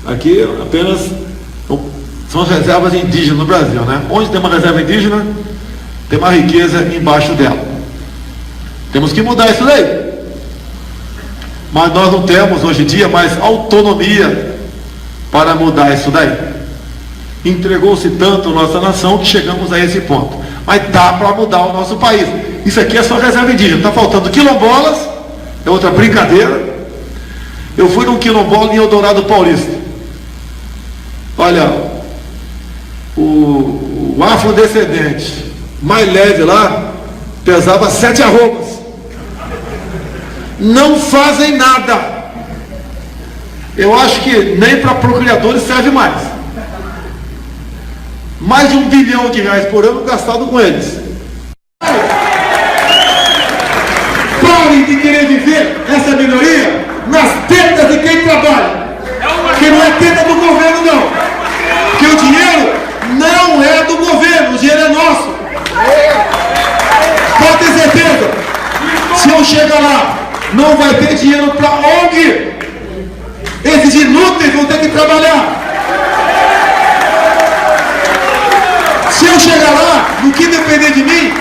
Aqui apenas são as reservas indígenas no Brasil, né? Onde tem uma reserva indígena, tem uma riqueza embaixo dela. Temos que mudar isso daí. Mas nós não temos hoje em dia mais autonomia para mudar isso daí. Entregou-se tanto a nossa nação que chegamos a esse ponto. Mas dá para mudar o nosso país. Isso aqui é só reserva indígena. Está faltando quilombolas, é outra brincadeira. Eu fui num quilombola em Eldorado Paulista. Olha, o afrodescendente mais leve lá pesava 7 arrobas. Não fazem nada. Eu acho que nem para procriadores serve mais. Mais de R$1 bilhão por ano gastado com eles. Parem de querer viver essa minoria nas tetas de quem trabalha. Que não é teta do governo, não. Porque o dinheiro não é do governo, o dinheiro é nosso. Pode ter certeza. Se eu chegar lá, não vai ter dinheiro para ONG. Esses inúteis vão ter que trabalhar. Se eu chegar lá, no que depender de mim,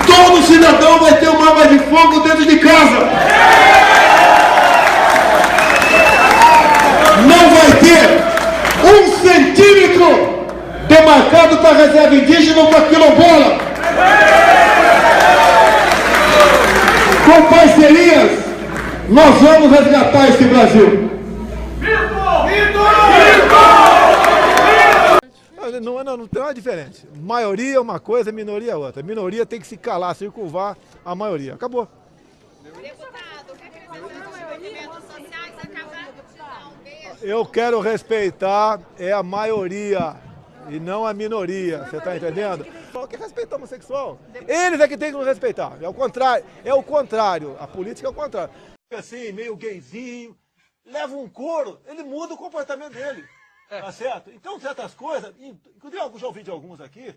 todo cidadão vai ter uma arma de fogo dentro de casa. Não vai ter 1 centímetro demarcado para reserva indígena ou para quilombola. Com parcerias, nós vamos resgatar esse Brasil. Não tem nada diferente. Maioria é uma coisa, minoria é outra. Minoria tem que se calar, circunvar a maioria. Acabou. Eu quero respeitar a maioria e não a minoria. Você está entendendo? Que respeitar o homossexual. Eles é que tem que nos respeitar. É o contrário. A política é o contrário. Assim, meio gayzinho, leva um couro, ele muda o comportamento dele. Tá certo? Então, certas coisas, inclusive eu já ouvi de alguns aqui,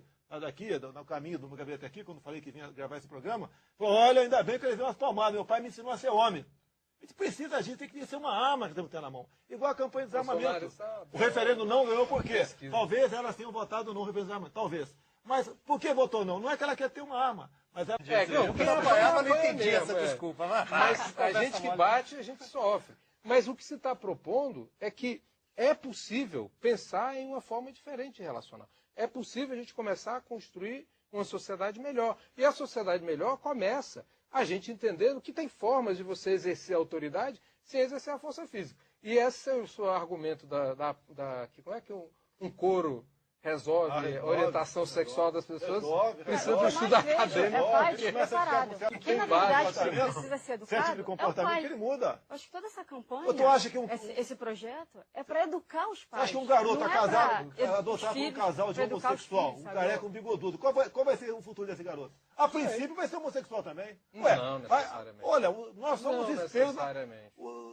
no caminho do meu gabinete aqui, quando falei que vinha gravar esse programa, falou, olha, ainda bem que eles deu umas palmadas, meu pai me ensinou a ser homem. A gente precisa agir, tem que ser uma arma que temos que ter na mão. Igual a campanha de desarmamento. O referendo não ganhou por quê? Talvez elas tenham votado no referendo de desarmamento, talvez. Mas por que votou não? Não é que ela quer ter uma arma. Mas eu não entendi essa desculpa. Mas a gente que bate, a gente sofre. Mas o que se está propondo é que é possível pensar em uma forma diferente de relacionar. É possível a gente começar a construir uma sociedade melhor. E a sociedade melhor começa a gente entendendo que tem formas de você exercer a autoridade sem exercer a força física. E esse é o seu argumento como é que um coro resolve a orientação sexual das pessoas? Precisa de um estudo acadêmico. Porque, na verdade, quem precisa ser educado tipo de comportamento que ele muda. Acho que toda essa campanha, esse projeto, é para educar os pais. Acho que um garoto casado, adotar por um casal de homossexual, um careca, um bigodudo, qual vai ser o futuro desse garoto? A princípio vai ser homossexual também. Não necessariamente. Olha, nós somos espelhos.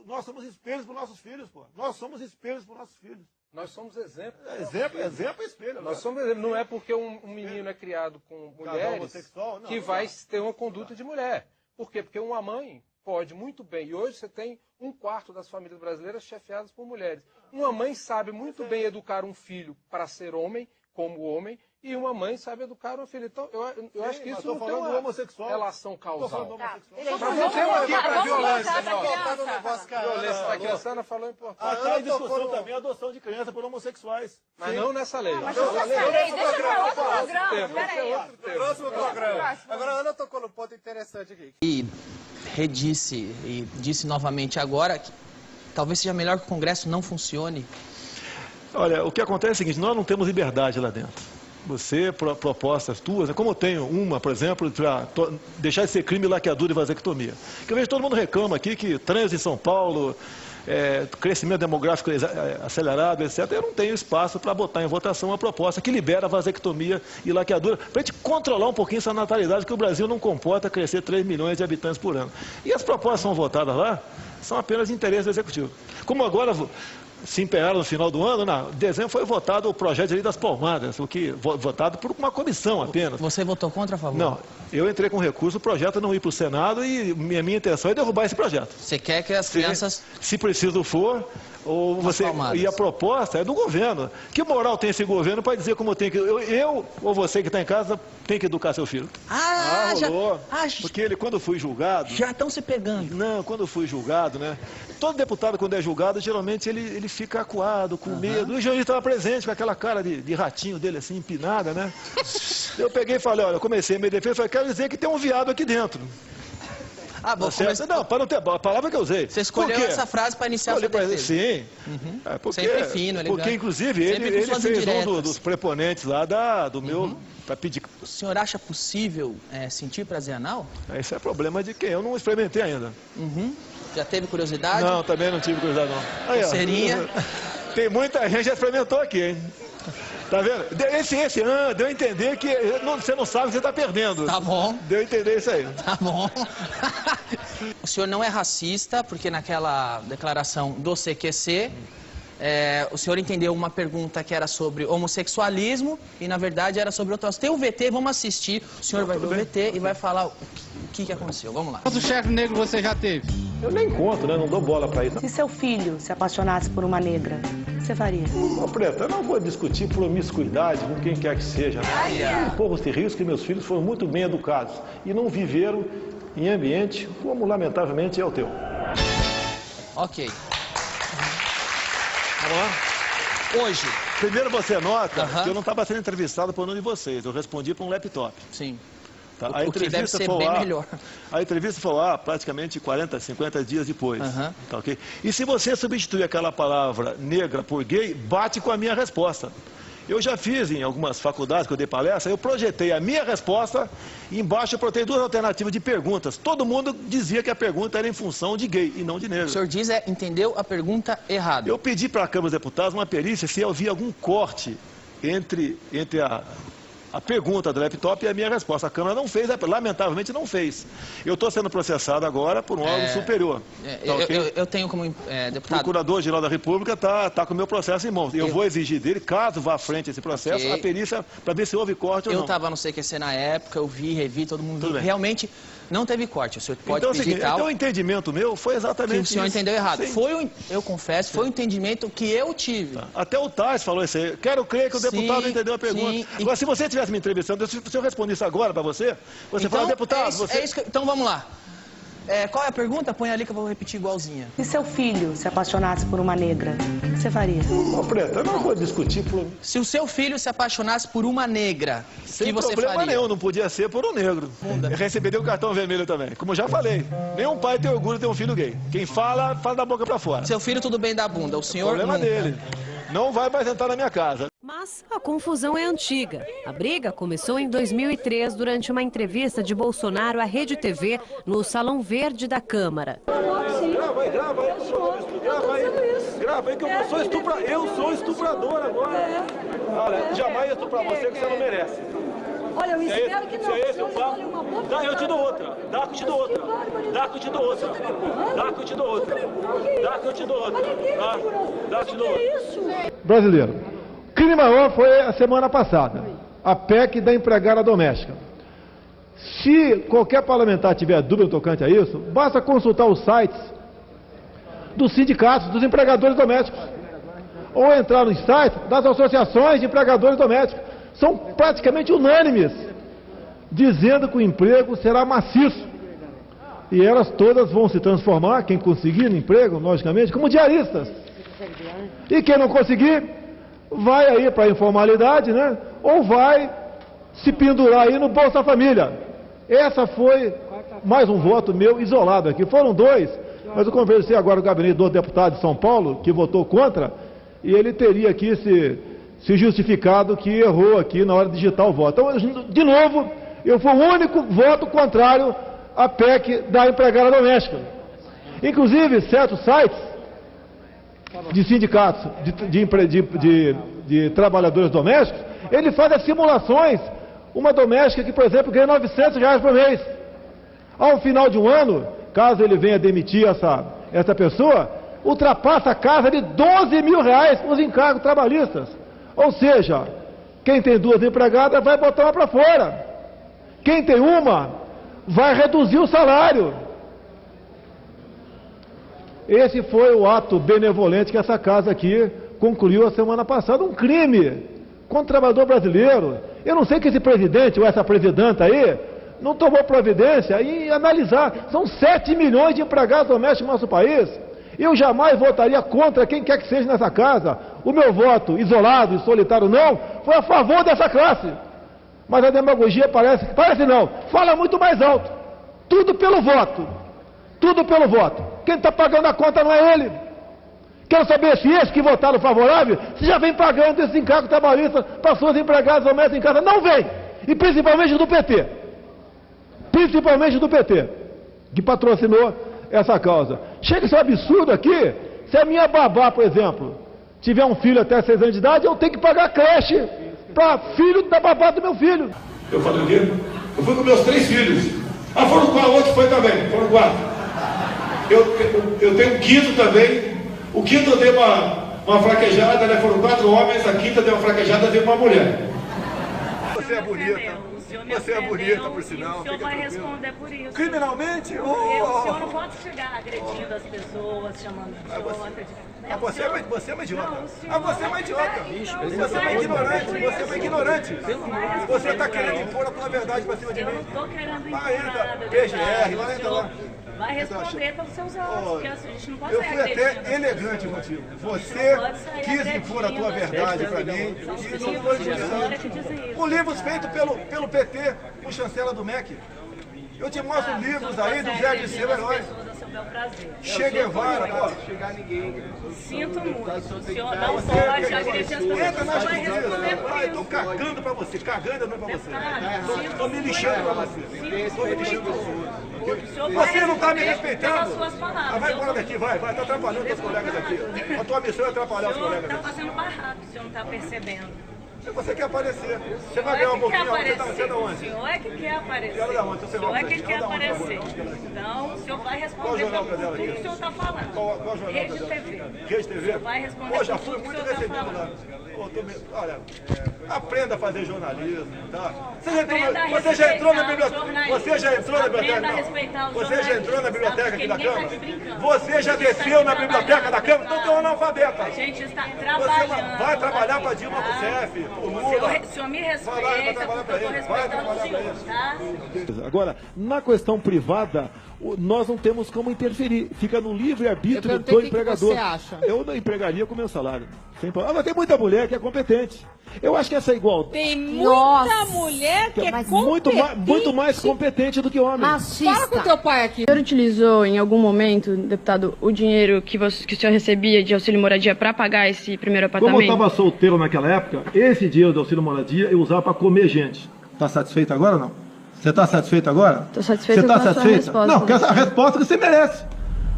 Nós somos espelhos para os nossos filhos, pô. Nós somos espelhos para os nossos filhos. Nós somos exemplo. Exemplo e espelho. Nós somos exemplo. Não é porque um menino é criado com mulheres que vai ter uma conduta de mulher. Por quê? Porque uma mãe pode muito bem. E hoje você tem 1/4 das famílias brasileiras chefiadas por mulheres. Uma mãe sabe muito bem educar um filho para ser homem, como homem, e uma mãe sabe educar uma filha. Então, eu acho que isso não tem uma relação causal. Vamos aqui para violência. Violência da criança, Ana falou importante. Está em discussão também a adoção de criança por homossexuais. Mas não nessa lei. Próximo programa. Agora a Ana tocou no ponto interessante aqui. E redisse, e disse novamente agora que talvez seja melhor que o Congresso não funcione. Olha, o que acontece é o seguinte, nós não temos liberdade lá dentro. Você, propostas tuas, como eu tenho uma, por exemplo, para deixar de ser crime laqueadura e vasectomia. Que eu vejo todo mundo reclama aqui que trânsito em São Paulo, crescimento demográfico acelerado, etc. Eu não tenho espaço para botar em votação uma proposta que libera a vasectomia e laqueadura, para a gente controlar um pouquinho essa natalidade, que o Brasil não comporta crescer 3 milhões de habitantes por ano. E as propostas são votadas lá, são apenas de interesse do Executivo. Como agora se empenharam no final do ano, em dezembro foi votado o projeto de lei das palmadas, o que votado por uma comissão apenas. Você votou contra ou a favor? Não, eu entrei com recurso, o projeto não ir para o Senado e minha intenção é derrubar esse projeto. Você quer que as crianças... Se preciso for, Ou você, e a proposta é do governo. Que moral tem esse governo para dizer como tem que... Eu ou você que está em casa tem que educar seu filho? Rolou. Porque ele, quando foi julgado... Já estão se pegando. Não, quando fui julgado, né? Todo deputado, quando é julgado, geralmente ele fica acuado, com medo. E o juiz estava presente com aquela cara de ratinho dele, assim, empinada, né? Eu peguei e falei, olha, eu comecei a me defender, falei, quero dizer que tem um viado aqui dentro. Bom, Não, para não ter a palavra que eu usei. Você escolheu essa frase para iniciar a sua defesa. Sim. Sempre fino, elegante. Porque, inclusive, ele fez um dos preponentes lá do meu... Para pedir. O senhor acha possível sentir prazer anal? Esse é problema de quem? Eu não experimentei ainda. Já teve curiosidade? Não, também não tive curiosidade, não. Aí, Seria? Tem muita gente que já experimentou aqui, hein? Tá vendo? Deu a entender que você não sabe que você está perdendo. Tá bom. Deu a entender isso aí. Tá bom. O senhor não é racista, porque naquela declaração do CQC, o senhor entendeu uma pergunta que era sobre homossexualismo e, na verdade, era sobre outro assunto. Tem o VT, vamos assistir. O senhor vai ver o VT e vai falar o que aconteceu. Vamos lá. Quantos chefe negro você já teve? Eu nem conto, né? Não dou bola pra isso. Se seu filho se apaixonasse por uma negra, o que você faria? Preta, eu não vou discutir promiscuidade com quem quer que seja. Corro esse risco que meus filhos foram muito bem educados e não viveram em ambiente como, lamentavelmente, é o teu. Ok. Vamos lá? Hoje. Primeiro você nota que eu não estava sendo entrevistado por nenhum de vocês. Eu respondi para um laptop. Sim. Tá? O que deve ser bem melhor. A entrevista foi lá praticamente 40, 50 dias depois. Tá, okay? E se você substituir aquela palavra negra por gay, bate com a minha resposta. Eu já fiz em algumas faculdades que eu dei palestra, eu projetei a minha resposta e embaixo eu projetei duas alternativas de perguntas. Todo mundo dizia que a pergunta era em função de gay e não de negro. O senhor diz entendeu a pergunta errada. Eu pedi para a Câmara dos Deputados uma perícia se havia algum corte entre a pergunta do laptop e a minha resposta. A Câmara não fez, lamentavelmente não fez. Eu estou sendo processado agora por um órgão superior. Eu tenho como deputado... O Procurador-Geral da República está com o meu processo em mãos. Eu vou exigir dele, caso vá à frente esse processo, a perícia para ver se houve corte ou não. Eu estava no CQC na época, eu revi, todo mundo viu. Realmente não teve corte. O senhor pode então, pedir tal... Então o entendimento meu foi exatamente isso. O senhor entendeu errado. Eu confesso, foi o entendimento que eu tive. Até o Tais falou isso aí. Quero crer que o deputado não entendeu a pergunta. Agora, se você tivesse me entrevistando, se eu respondesse agora para você, você fala, deputado... Então vamos lá. Qual é a pergunta? Põe ali que eu vou repetir igualzinha. Se seu filho se apaixonasse por uma negra, o que você faria? Preta, eu não vou discutir por... Se o seu filho se apaixonasse por uma negra, o que você faria? Sem problema nenhum, não podia ser por um negro. Receberia um cartão vermelho também. Como já falei, nenhum pai tem orgulho de ter um filho gay. Quem fala, fala da boca pra fora. Seu filho tudo bem da bunda, o senhor problema dele. Não vai mais entrar na minha casa. Mas a confusão é antiga. A briga começou em 2003 durante uma entrevista de Bolsonaro à Rede TV no Salão Verde da Câmara. Grava aí que eu sou estuprador agora. Olha, jamais eu estuprar você que você não merece. Olha, eu espero que não. Se é esse o papo, eu te dou outra. Dá que eu te dou outra. Dá que eu te dou outra. Dá que eu te dou outra. Dá que eu te dou outra. Dá que eu te dou outra. Brasileiro. O crime maior foi a semana passada. A PEC da empregada doméstica. Se qualquer parlamentar tiver dúvida tocante a isso, basta consultar os sites dos sindicatos, dos empregadores domésticos. Ou entrar nos sites das associações de empregadores domésticos. São praticamente unânimes, dizendo que o emprego será maciço. E elas todas vão se transformar, quem conseguir no emprego, logicamente, como diaristas. E quem não conseguir, vai aí para a informalidade, né? Ou vai se pendurar aí no Bolsa Família. Essa foi mais um voto meu isolado aqui. Foram dois, mas eu conversei agora com o gabinete do deputado de São Paulo, que votou contra, e ele teria aqui se justificado que errou aqui na hora de digitar o voto. Então, de novo, eu fui o único voto contrário à PEC da empregada doméstica. Inclusive, certos sites de sindicatos de trabalhadores domésticos, ele faz as simulações, uma doméstica que, por exemplo, ganha R$900 por mês. Ao final de um ano, caso ele venha demitir essa pessoa, ultrapassa a casa de R$12 mil os encargos trabalhistas. Ou seja, quem tem duas empregadas vai botar uma para fora. Quem tem uma vai reduzir o salário. Esse foi o ato benevolente que essa casa aqui concluiu a semana passada. Um crime contra o trabalhador brasileiro. Eu não sei que esse presidente ou essa presidenta aí não tomou providência em analisar. São 7 milhões de empregados domésticos no nosso país. Eu jamais votaria contra quem quer que seja nessa casa. O meu voto, isolado e solitário não, foi a favor dessa classe. Mas a demagogia parece não, fala muito mais alto. Tudo pelo voto. Tudo pelo voto. Quem está pagando a conta não é ele. Quero saber se esses que votaram favorável, se já vem pagando esses encargos trabalhistas para suas empregadas domésticas em casa. Não vem. E principalmente do PT. Principalmente do PT, que patrocinou essa causa. Chega esse absurdo aqui. Se a minha babá, por exemplo, tiver um filho até 6 anos de idade, eu tenho que pagar creche para filho da babá do meu filho. Eu falei o quê? Eu fui com meus 3 filhos. Ah, foram 4, o outro foi também, foram 4. Eu tenho um quinto também. O quinto eu dei uma fraquejada, né? Foram 4 homens, a quinta deu uma fraquejada, deu uma mulher. Você é bonita. Você é bonita, por sinal. O senhor vai responder por isso. Criminalmente? O senhor não pode chegar agredindo as pessoas, chamando de idiota. Você é uma idiota. Você é uma idiota. Você é uma ignorante. Você é uma ignorante. Você está querendo impor a tua verdade para cima de mim. Eu não estou querendo impor Vai, nada. PGR, vai entrar lá. Vai responder pelos seus atos, porque a gente não pode Eu sair fui agredindo. até elegante contigo. Você quis impor a tua verdade para mim e não foi utilizado. Com livros feitos pelo PT, com chancela do MEC. Eu te mostro livros aí do Zé de Seu Herói. Che Guevara, pô. Sinto muito. O senhor não pode agredir as pessoas. Entra na Vai responder por justiça. isso. Tô cagando pra você, cagando não pra você. Tô me lixando pra você. Tô me lixando pra você. Você não tá me respeitando. Ah, vai embora daqui, vai, tá atrapalhando os colegas aqui. A tua missão é atrapalhar os colegas O senhor aqui. tá fazendo barraco, o senhor não tá percebendo. Você quer aparecer. Você vai ganhar um pouquinho, você é da onde? O senhor é que quer aparecer. Ela da onde? O senhor é que quer aparecer. Então, o senhor vai responder por tudo que o senhor está falando. Qual jornal? Rede TV. Rede TV? O senhor vai responder Pô, já por fui tudo que o muito senhor está recebido lá. falando. Olha, aprenda a fazer jornalismo, tá? Aprenda a Você já entrou na respeitar biblioteca? os jornalistas. Você já entrou na biblioteca? Aprenda a respeitar os Você já entrou na jornalistas, biblioteca tá? aqui da Porque ninguém Câmara? tá aqui brincando. Você já desceu na biblioteca da Câmara? Então tu é um analfabeta. A gente está Você trabalhando. vai trabalhar para aqui, Dilma tá? Rousseff, o O Lula. senhor me Vai lá, vai respeita, trabalhar porque eu para estou ele. Vai respeitando o trabalhar para senhor, ele. tá? Agora, na questão privada, nós não temos como interferir. Fica no livre-arbítrio do empregador. Que você acha? Eu não empregaria com meu salário. Sem problema. Mas tem muita mulher que é competente. Eu acho que essa igualdade Tem muita mulher que é muito mais competente do que homem. Fala com o teu pai aqui. O senhor utilizou em algum momento, deputado, o dinheiro que o senhor recebia de auxílio moradia para pagar esse primeiro apartamento? Como eu estava solteiro naquela época, esse dinheiro do auxílio moradia eu usava para comer gente. Está satisfeito agora ou não? Você está satisfeito agora? Estou satisfeita Você com está a sua satisfeita? resposta. Não, que essa resposta que você merece.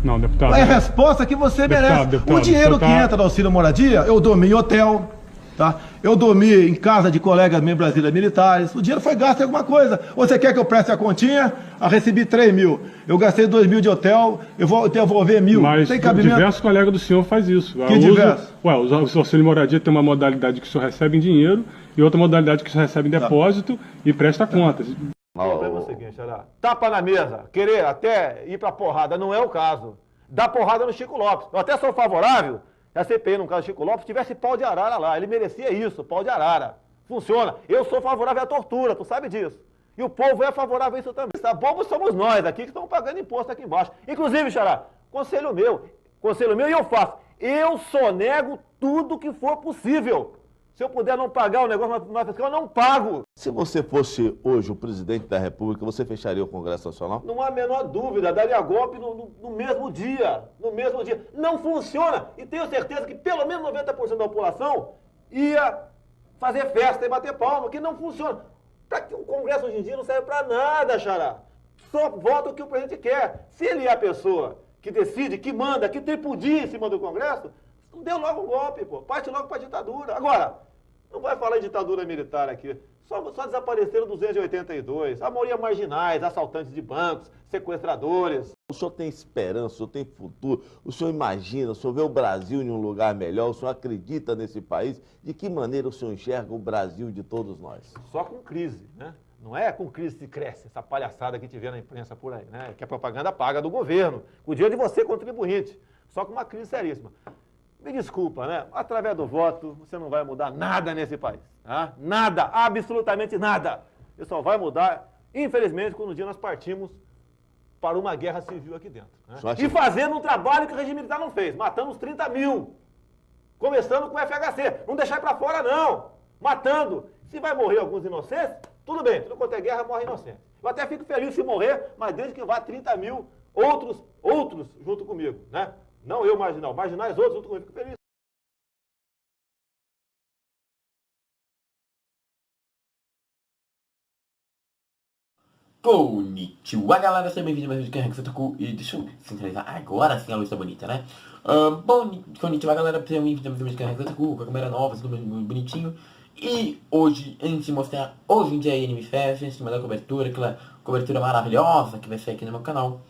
Não, deputado. É a resposta que você merece. Deputado, o dinheiro que entra do auxílio moradia, eu dormi em hotel, tá? Eu dormi em casa de colegas meus brasileiros militares. O dinheiro foi gasto em alguma coisa. Você quer que eu preste a continha? Eu recebi 3 mil. Eu gastei 2 mil de hotel, eu vou devolver 1.000. Mas tem cabimento? diversos colegas do senhor faz isso. Que diversos? O auxílio moradia tem uma modalidade que o senhor recebe em dinheiro e outra modalidade que o senhor recebe em depósito e presta contas. O problema é o seguinte, olha, tapa na mesa, querer até ir pra porrada, não é o caso. Dá porrada no Chico Lopes. Eu até sou favorável, a CPI, no caso do Chico Lopes, tivesse pau de arara lá. Ele merecia isso, pau de arara. Funciona. Eu sou favorável à tortura, tu sabe disso. E o povo é favorável a isso também. Tá? Bobos somos nós aqui que estamos pagando imposto aqui embaixo. Inclusive, Xará, conselho meu e eu faço. Eu sonego tudo que for possível. Se eu puder não pagar o negócio na fiscal, eu não pago. Se você fosse hoje o presidente da República, você fecharia o Congresso Nacional? Não há a menor dúvida, daria golpe no mesmo dia. No mesmo dia. Não funciona. E tenho certeza que pelo menos 90% da população ia fazer festa e bater palma, que não funciona. O Congresso hoje em dia não serve para nada, Xará. Só vota o que o presidente quer. Se ele é a pessoa que decide, que manda, que tripudia em cima do Congresso, deu logo um golpe, pô. Parte logo para a ditadura. Agora, não vai falar em ditadura militar aqui. Só desapareceram 282. A maioria marginais, assaltantes de bancos, sequestradores. O senhor tem esperança, o senhor tem futuro, o senhor imagina, o senhor vê o Brasil em um lugar melhor, o senhor acredita nesse país. De que maneira o senhor enxerga o Brasil de todos nós? Só com crise, né? Não é com crise que cresce, essa palhaçada que te vê na imprensa por aí, né? Que a propaganda paga do governo, com o dinheiro de você, contribuinte. só com uma crise seríssima. Me desculpa, né? Através do voto, você não vai mudar nada nesse país. Tá? Nada, absolutamente nada. E só vai mudar, infelizmente, quando um dia nós partimos para uma guerra civil aqui dentro. Né? E fazendo um trabalho que o regime militar não fez, matando os 30 mil. Começando com o FHC. Não deixar para fora, não. Matando. Se vai morrer alguns inocentes, tudo bem. Tudo quanto é guerra, morre inocente. Eu até fico feliz se morrer, mas desde que vá 30 mil outros junto comigo, né? Não eu marginal, marginais outros junto comigo. Fico feliz. Konnichiwa, galera, seja bem-vindo a mais um vídeo que é Rex Otaku. E deixa eu centralizar agora sim, a luz tá bonita, né? Konnichiwa, galera, seja bem-vindo a mais um vídeo que é Rex Otaku, com a câmera nova, tudo muito bonitinho. E hoje, antes de mostrar os vídeos aí Anime Fest, antes de mandar cobertura, aquela cobertura maravilhosa que vai sair aqui no meu canal,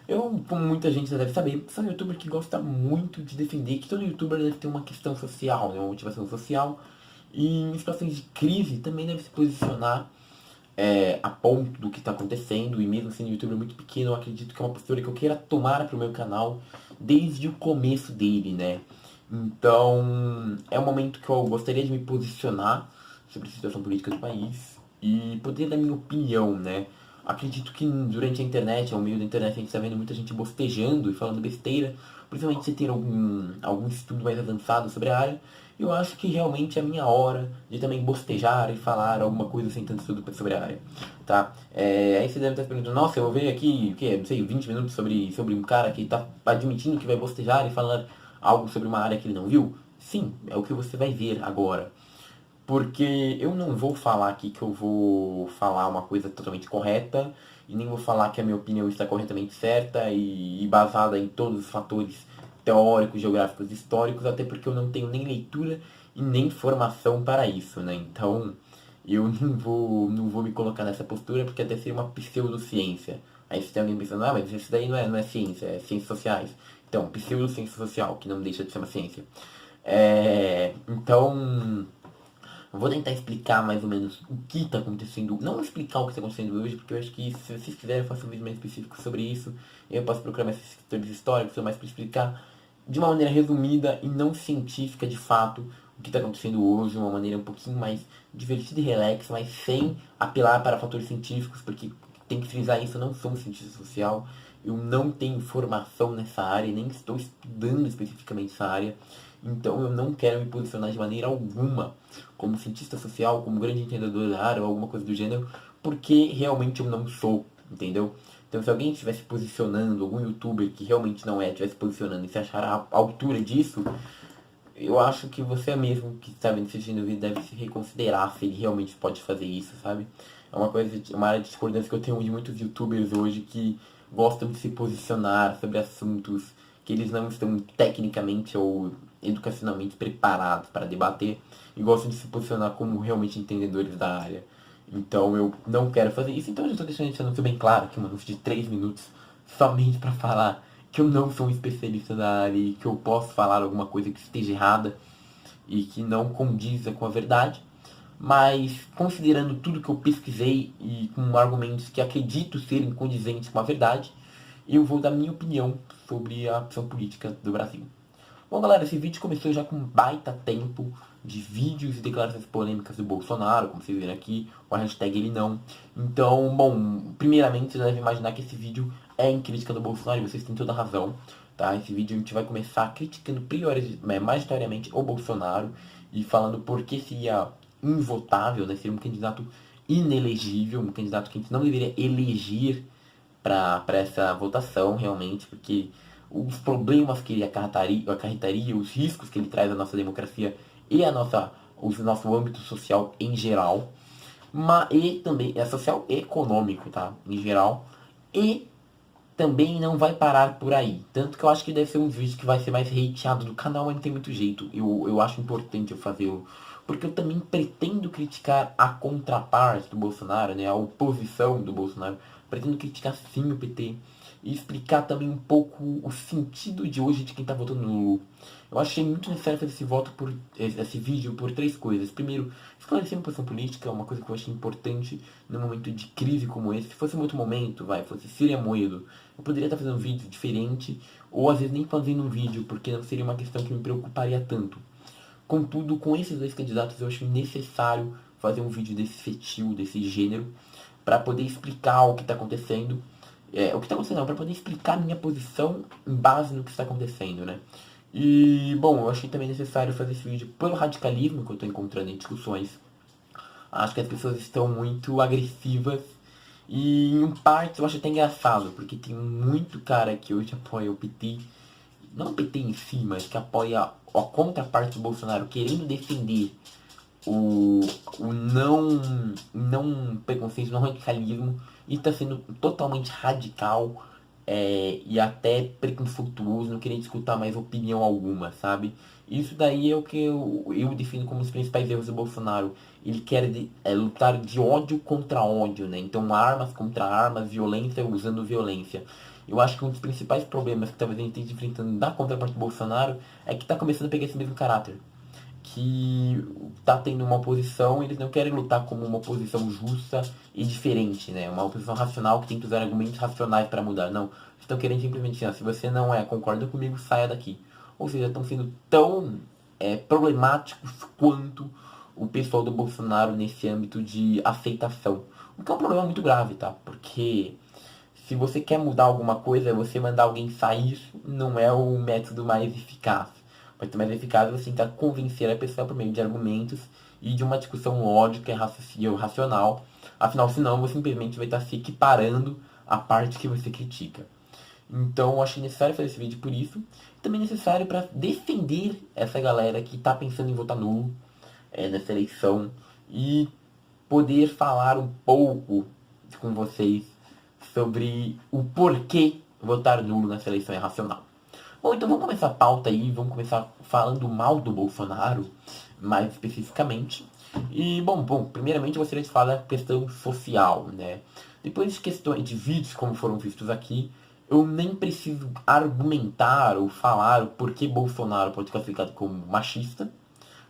eu, como muita gente já deve saber, sou um youtuber que gosta muito de defender que todo youtuber deve ter uma questão social, né, uma motivação social, e em situações de crise também deve se posicionar a ponto do que está acontecendo, e mesmo sendo um youtuber muito pequeno, eu acredito que é uma postura que eu queira tomar para o meu canal desde o começo dele, né? Então, é um momento que eu gostaria de me posicionar sobre a situação política do país e poder dar minha opinião, né? Acredito que durante a internet, ao meio da internet, a gente está vendo muita gente bostejando e falando besteira, principalmente se ter algum estudo mais avançado sobre a área. Eu acho que realmente é a minha hora de também bostejar e falar alguma coisa sem tanto estudo sobre a área, tá? Aí você deve estar se perguntando, nossa, eu vou ver aqui, não sei, 20 minutos sobre um cara que está admitindo que vai bostejar e falar algo sobre uma área que ele não viu? Sim, é o que você vai ver agora. Porque eu não vou falar aqui que eu vou falar uma coisa totalmente correta, e nem vou falar que a minha opinião está corretamente certa e basada em todos os fatores teóricos, geográficos e históricos, até porque eu não tenho nem leitura e nem formação para isso, né? Então, eu não vou me colocar nessa postura, porque até seria uma pseudociência. Aí se tem alguém pensando, mas isso daí não é ciência, é ciências sociais. Então, pseudociência social, que não deixa de ser uma ciência. Então, eu vou tentar explicar mais ou menos o que está acontecendo. Não explicar o que está acontecendo hoje, porque eu acho que se vocês quiserem eu faço um vídeo mais específico sobre isso. Eu posso procurar mais escritores históricos, mais para explicar de uma maneira resumida e não científica de fato o que está acontecendo hoje, de uma maneira um pouquinho mais divertida e relaxa, mas sem apelar para fatores científicos, porque tem que frisar isso, eu não sou um cientista social, eu não tenho formação nessa área, nem estou estudando especificamente essa área, então eu não quero me posicionar de maneira alguma como cientista social, como grande entendedor da área ou alguma coisa do gênero, porque realmente eu não sou, entendeu? Então se alguém estiver se posicionando, algum youtuber que realmente não estiver se posicionando e se achar à altura disso, eu acho que você mesmo que está vendo assistindo o vídeo deve se reconsiderar se ele realmente pode fazer isso, sabe? É uma área de discordância que eu tenho de muitos youtubers hoje que gostam de se posicionar sobre assuntos que eles não estão tecnicamente ou educacionalmente preparados para debater e gostam de se posicionar como realmente entendedores da área. Então eu não quero fazer isso, então eu já estou deixando esse anúncio bem claro aqui, um anúncio de 3 minutos, somente para falar que eu não sou um especialista da área e que eu posso falar alguma coisa que esteja errada e que não condiza com a verdade. Mas, considerando tudo que eu pesquisei e com argumentos que acredito serem condizentes com a verdade, eu vou dar minha opinião sobre a opção política do Brasil. Bom, galera, esse vídeo começou já com um baita tempo de vídeos e declarações polêmicas do Bolsonaro, como vocês viram aqui, com a hashtag ele não. Então, bom, primeiramente, você deve imaginar que esse vídeo é em crítica do Bolsonaro e vocês têm toda a razão, tá? Esse vídeo a gente vai começar criticando majoritariamente o Bolsonaro e falando por que seria invotável, né? Seria um candidato inelegível, um candidato que a gente não deveria eleger para essa votação, realmente, porque os problemas que ele acarretaria, os riscos que ele traz à nossa democracia e o nosso âmbito social em geral, e também é social e econômico, tá? Em geral, e também não vai parar por aí. Tanto que eu acho que deve ser um vídeo que vai ser mais hateado do canal, mas não tem muito jeito. Eu acho importante eu fazê-lo, porque eu também pretendo criticar a contraparte do Bolsonaro, né? A oposição do Bolsonaro. Pretendo criticar sim o PT. e explicar também um pouco o sentido de hoje de quem está votando no Lula. Eu achei muito necessário fazer esse vídeo por 3 coisas. Primeiro, esclarecer a posição política, uma coisa que eu achei importante num momento de crise como esse. Se fosse um outro momento, fosse Síria Moedo, eu poderia estar fazendo um vídeo diferente, ou às vezes nem fazendo um vídeo, porque não seria uma questão que me preocuparia tanto. Contudo, com esses 2 candidatos, eu acho necessário fazer um vídeo desse feitio, desse gênero, para poder explicar o que está acontecendo. O que está acontecendo, para poder explicar a minha posição em base no que está acontecendo, né? E, bom, eu achei também necessário fazer esse vídeo pelo radicalismo que eu estou encontrando em discussões. Acho que as pessoas estão muito agressivas e, em parte, eu acho até engraçado, porque tem muito cara que hoje apoia o PT, não o PT em si, mas que apoia a contraparte do Bolsonaro, querendo defender o não preconceito, não radicalismo, e está sendo totalmente radical e até preconceituoso, não querer escutar mais opinião alguma, sabe? Isso daí é o que eu defino como os principais erros do Bolsonaro. Ele quer lutar de ódio contra ódio, né? Então armas contra armas, violência usando violência. Eu acho que um dos principais problemas que talvez a gente esteja enfrentando da contraparte do Bolsonaro é que está começando a pegar esse mesmo caráter. Que tá tendo uma oposição, eles não querem lutar como uma oposição justa e diferente, né? Uma oposição racional que tem que usar argumentos racionais para mudar. Não, estão querendo simplesmente dizer, se você não concorda comigo, saia daqui. Ou seja, estão sendo tão problemáticos quanto o pessoal do Bolsonaro nesse âmbito de aceitação. O que é um problema muito grave, tá? Porque se você quer mudar alguma coisa, você mandar alguém sair não é o método mais eficaz. Vai ser mais eficaz você tentar convencer a pessoa por meio de argumentos e de uma discussão lógica e racional. Afinal, senão você simplesmente vai estar se equiparando à parte que você critica. Então, eu achei necessário fazer esse vídeo por isso. Também necessário para defender essa galera que está pensando em votar nulo nessa eleição. E poder falar um pouco com vocês sobre o porquê votar nulo nessa eleição é racional. Bom, então vamos começar a pauta aí, vamos começar falando mal do Bolsonaro, mais especificamente. E, bom, primeiramente eu gostaria de falar da questão social, né? Depois de questões de vídeos como foram vistos aqui, eu nem preciso argumentar ou falar o porquê Bolsonaro pode ser classificado como machista,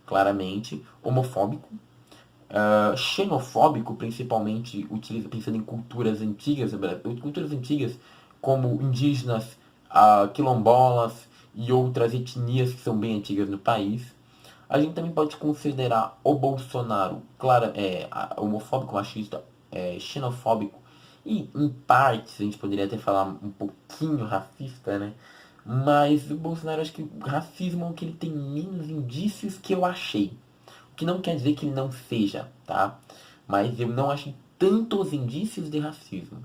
claramente, homofóbico, xenofóbico, principalmente pensando em culturas antigas, como indígenas, quilombolas e outras etnias que são bem antigas no país. A gente também pode considerar o Bolsonaro homofóbico, machista, xenofóbico e, em partes, a gente poderia até falar um pouquinho racista, né? Mas o Bolsonaro, acho que o racismo é o que ele tem menos indícios que eu achei. O que não quer dizer que ele não seja, tá? Mas eu não achei tantos indícios de racismo.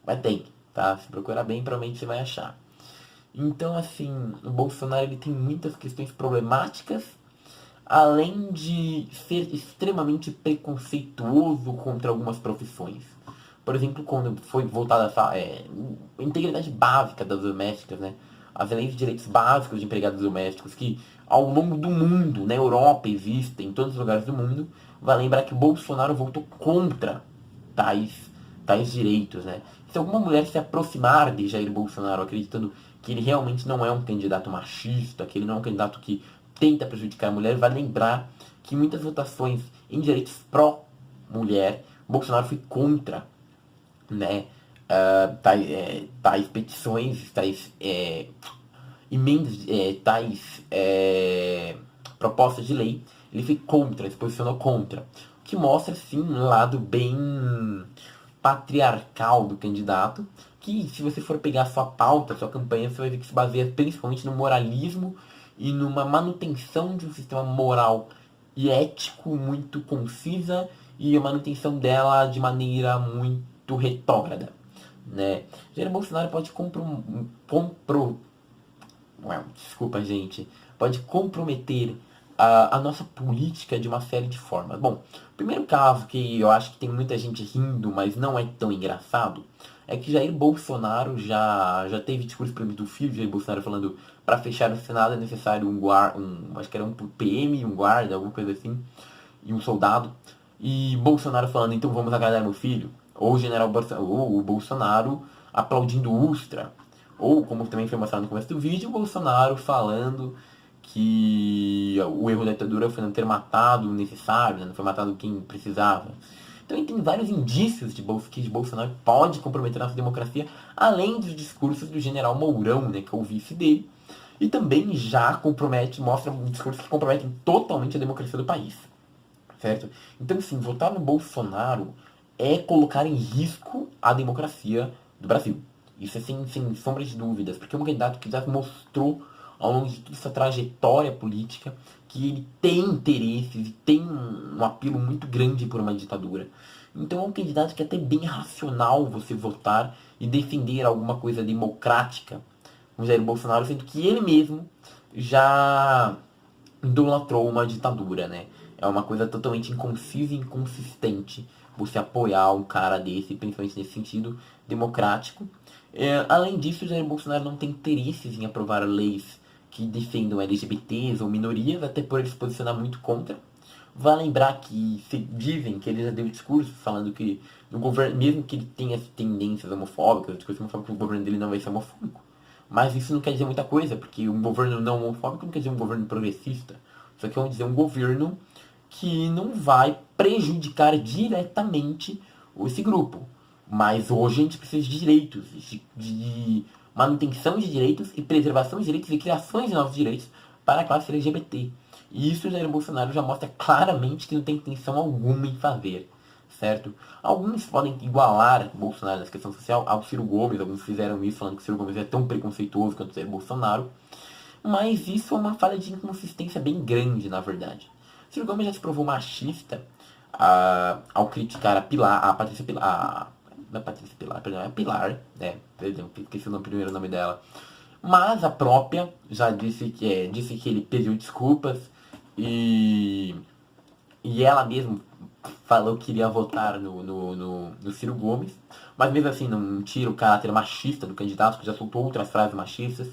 Mas tem, tá? Se procurar bem, provavelmente você vai achar. Então, assim, o Bolsonaro ele tem muitas questões problemáticas, além de ser extremamente preconceituoso contra algumas profissões. Por exemplo, quando foi voltada essa integridade básica das domésticas, né? As leis de direitos básicos de empregados domésticos, que ao longo do mundo, na Europa existem, em todos os lugares do mundo, vai lembrar que o Bolsonaro votou contra tais direitos, né? Se alguma mulher se aproximar de Jair Bolsonaro acreditando que ele realmente não é um candidato machista, que ele não é um candidato que tenta prejudicar a mulher, vai lembrar que muitas votações em direitos pró-mulher, Bolsonaro foi contra, né? Tais petições, tais emendas, tais propostas de lei, ele foi contra, se posicionou contra. O que mostra, sim, um lado bem patriarcal do candidato, que se você for pegar a sua pauta, a sua campanha, você vai ver que se baseia principalmente no moralismo e numa manutenção de um sistema moral e ético muito concisa e a manutenção dela de maneira muito retrógrada, né? Jair Bolsonaro pode pode comprometer a nossa política de uma série de formas. Bom, o primeiro caso que eu acho que tem muita gente rindo, mas não é tão engraçado, é que Jair Bolsonaro já teve discurso do filho de Jair Bolsonaro falando para fechar o Senado é necessário acho que era um PM, um guarda, alguma coisa assim, e um soldado. E Bolsonaro falando, então vamos agradar meu filho. Ou o Bolsonaro aplaudindo Ustra. Ou, como também foi mostrado no começo do vídeo, o Bolsonaro falando que o erro da ditadura foi não ter matado o necessário, né? Não foi matado quem precisava. Então tem vários indícios de que Bolsonaro pode comprometer a nossa democracia, além dos discursos do general Mourão, né, que é o vice dele, e também já mostra discursos que comprometem totalmente a democracia do país. Certo? Então, sim, votar no Bolsonaro é colocar em risco a democracia do Brasil. Isso é sem sombra de dúvidas, porque é um candidato que já mostrou ao longo de toda essa trajetória política que ele tem interesses e tem um apelo muito grande por uma ditadura. Então é um candidato que é até bem racional você votar e defender alguma coisa democrática com Jair Bolsonaro, sendo que ele mesmo já idolatrou uma ditadura, né? É uma coisa totalmente inconcisa e inconsistente você apoiar um cara desse, principalmente nesse sentido democrático. Além disso, Jair Bolsonaro não tem interesses em aprovar leis que defendam LGBTs ou minorias, até por ele se posicionar muito contra. Vale lembrar que dizem que ele já deu discurso falando que no governo, mesmo que ele tenha tendências homofóbicas, o governo dele não vai ser homofóbico. Mas isso não quer dizer muita coisa, porque um governo não homofóbico não quer dizer um governo progressista. Só que vamos dizer um governo que não vai prejudicar diretamente esse grupo. Mas hoje a gente precisa de direitos, de manutenção de direitos e preservação de direitos e criações de novos direitos para a classe LGBT. E isso o Jair Bolsonaro já mostra claramente que não tem intenção alguma em fazer, certo? Alguns podem igualar Bolsonaro nessa questão social ao Ciro Gomes, alguns fizeram isso falando que o Ciro Gomes é tão preconceituoso quanto o Jair Bolsonaro, mas isso é uma falha de inconsistência bem grande, na verdade. O Ciro Gomes já se provou machista ao criticar a Patrícia Pilar, não é Patrícia Pilar, perdão, é Pilar, perdão, esqueci o primeiro nome dela, mas a própria já disse que ele pediu desculpas e ela mesma falou que iria votar no Ciro Gomes, mas mesmo assim não tira o caráter machista do candidato, que já soltou outras frases machistas,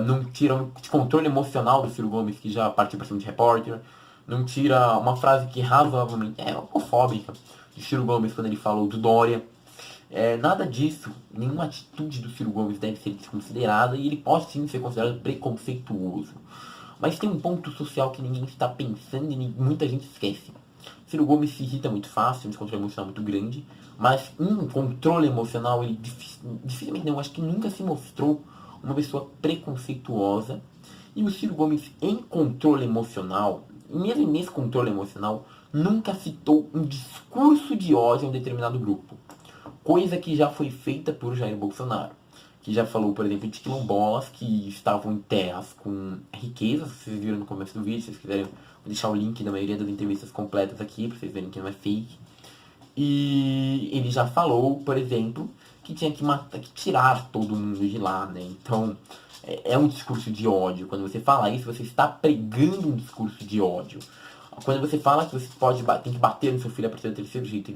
não tira o controle emocional do Ciro Gomes, que já partiu para cima de repórter, não tira uma frase que razoavelmente é homofóbica de Ciro Gomes quando ele falou do Dória. Nada disso, nenhuma atitude do Ciro Gomes deve ser desconsiderada e ele pode sim ser considerado preconceituoso. Mas tem um ponto social que ninguém está pensando e muita gente esquece. O Ciro Gomes se irrita muito fácil, um descontrole emocional muito grande, mas controle emocional, ele dificilmente, não, acho que nunca se mostrou uma pessoa preconceituosa. E o Ciro Gomes, em controle emocional, mesmo nesse controle emocional, nunca citou um discurso de ódio a um determinado grupo. Coisa que já foi feita por Jair Bolsonaro, que já falou, por exemplo, de quilombolas que estavam em terras com riquezas, vocês viram no começo do vídeo, se vocês quiserem, vou deixar o link da maioria das entrevistas completas aqui, para vocês verem que não é fake. E ele já falou, por exemplo, que tinha que tirar todo mundo de lá, né? Então, é um discurso de ódio. Quando você fala isso, você está pregando um discurso de ódio. Quando você fala que você tem que bater no seu filho a partir do terceiro jeito,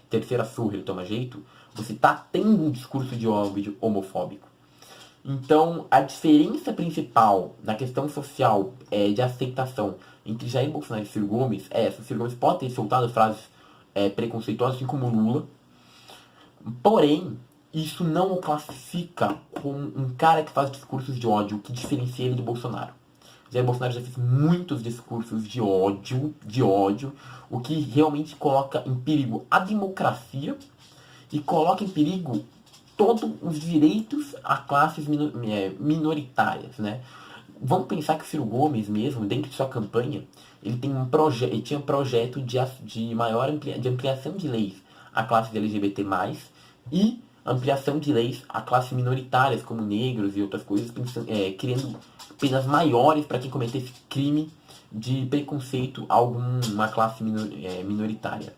terceira surra ele toma jeito, você está tendo um discurso de ódio homofóbico. Então, a diferença principal na questão social de aceitação entre Jair Bolsonaro e Ciro Gomes é essa. O Ciro Gomes pode ter soltado frases preconceituosas, assim como o Lula, porém, isso não o classifica como um cara que faz discursos de ódio, o que diferencia ele do Bolsonaro. Jair Bolsonaro já fez muitos discursos de ódio, o que realmente coloca em perigo a democracia e coloca em perigo todos os direitos a classes minoritárias, né? Vamos pensar que o Ciro Gomes mesmo, dentro de sua campanha, ele tinha um projeto de ampliação de leis a classes LGBT+, e ampliação de leis a classes minoritárias, como negros e outras coisas, criando penas maiores para quem cometesse crime de preconceito a alguma classe minoritária.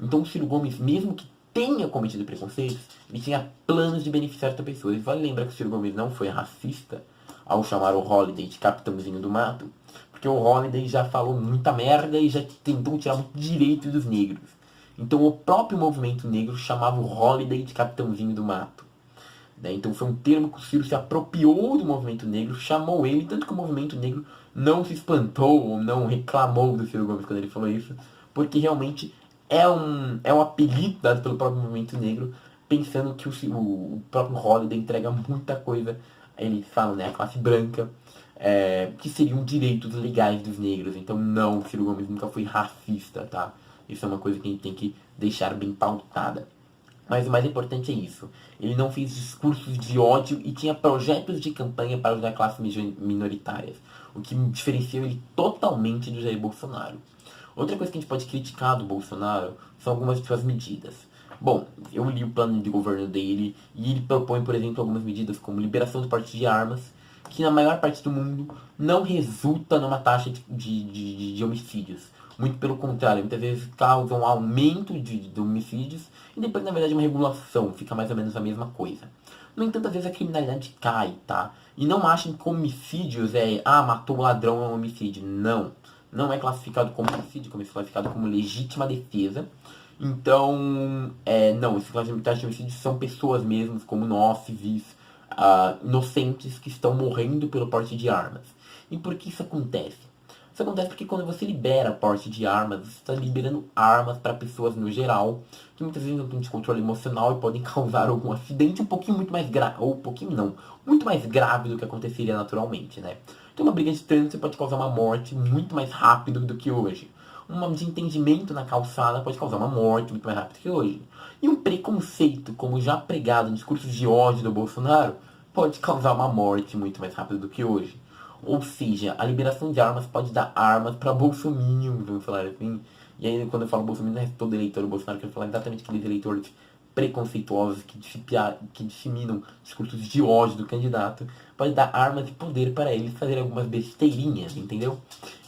Então o Ciro Gomes, mesmo que tenha cometido preconceitos, ele tinha planos de beneficiar essa pessoa. E vale lembrar que o Ciro Gomes não foi racista ao chamar o Holliday de Capitãozinho do Mato, porque o Holliday já falou muita merda e já tentou tirar muito direito dos negros. Então o próprio movimento negro chamava o Holliday de Capitãozinho do Mato. Então foi um termo que o Ciro se apropriou do movimento negro, chamou ele, tanto que o movimento negro não se espantou ou não reclamou do Ciro Gomes quando ele falou isso, porque realmente é um apelido dado pelo próprio movimento negro pensando que o próprio Holliday entrega muita coisa, eles falam, né, a classe branca, que seriam direitos legais dos negros. Então não, Ciro Gomes nunca foi racista, tá? Isso é uma coisa que a gente tem que deixar bem pautada. Mas o mais importante é isso. Ele não fez discursos de ódio e tinha projetos de campanha para ajudar classes minoritárias. O que diferenciou ele totalmente do Jair Bolsonaro. Outra coisa que a gente pode criticar do Bolsonaro são algumas de suas medidas. Bom, eu li o plano de governo dele e ele propõe, por exemplo, algumas medidas como liberação do porte de armas, que na maior parte do mundo não resulta numa taxa de homicídios. Muito pelo contrário, muitas vezes causam um aumento de homicídios e depois, na verdade, uma regulação, fica mais ou menos a mesma coisa. No entanto, às vezes a criminalidade cai, tá? E não achem que homicídios matou o ladrão é um homicídio. Não. Não é classificado como homicídio, como é classificado como legítima defesa. Então, não, esses classificados de homicídios são pessoas mesmo, como nós, civis, inocentes, que estão morrendo pelo porte de armas. E por que isso acontece? Isso acontece porque quando você libera porte de armas, você está liberando armas para pessoas no geral, que muitas vezes não têm descontrole emocional e podem causar algum acidente um pouquinho muito mais grave, ou um pouquinho não, muito mais grave do que aconteceria naturalmente, né? Então uma briga de trânsito pode causar uma morte muito mais rápido do que hoje. Um desentendimento na calçada pode causar uma morte muito mais rápido que hoje. E um preconceito, como já pregado em discursos de ódio do Bolsonaro, pode causar uma morte muito mais rápido do que hoje. Ou seja, a liberação de armas pode dar armas para bolsominions, vamos falar assim. E aí, quando eu falo bolsominion, não é todo eleitor do Bolsonaro, eu quero falar exatamente aqueles eleitores preconceituosos que disseminam discursos de ódio do candidato. Pode dar armas e poder para eles fazerem algumas besteirinhas, entendeu?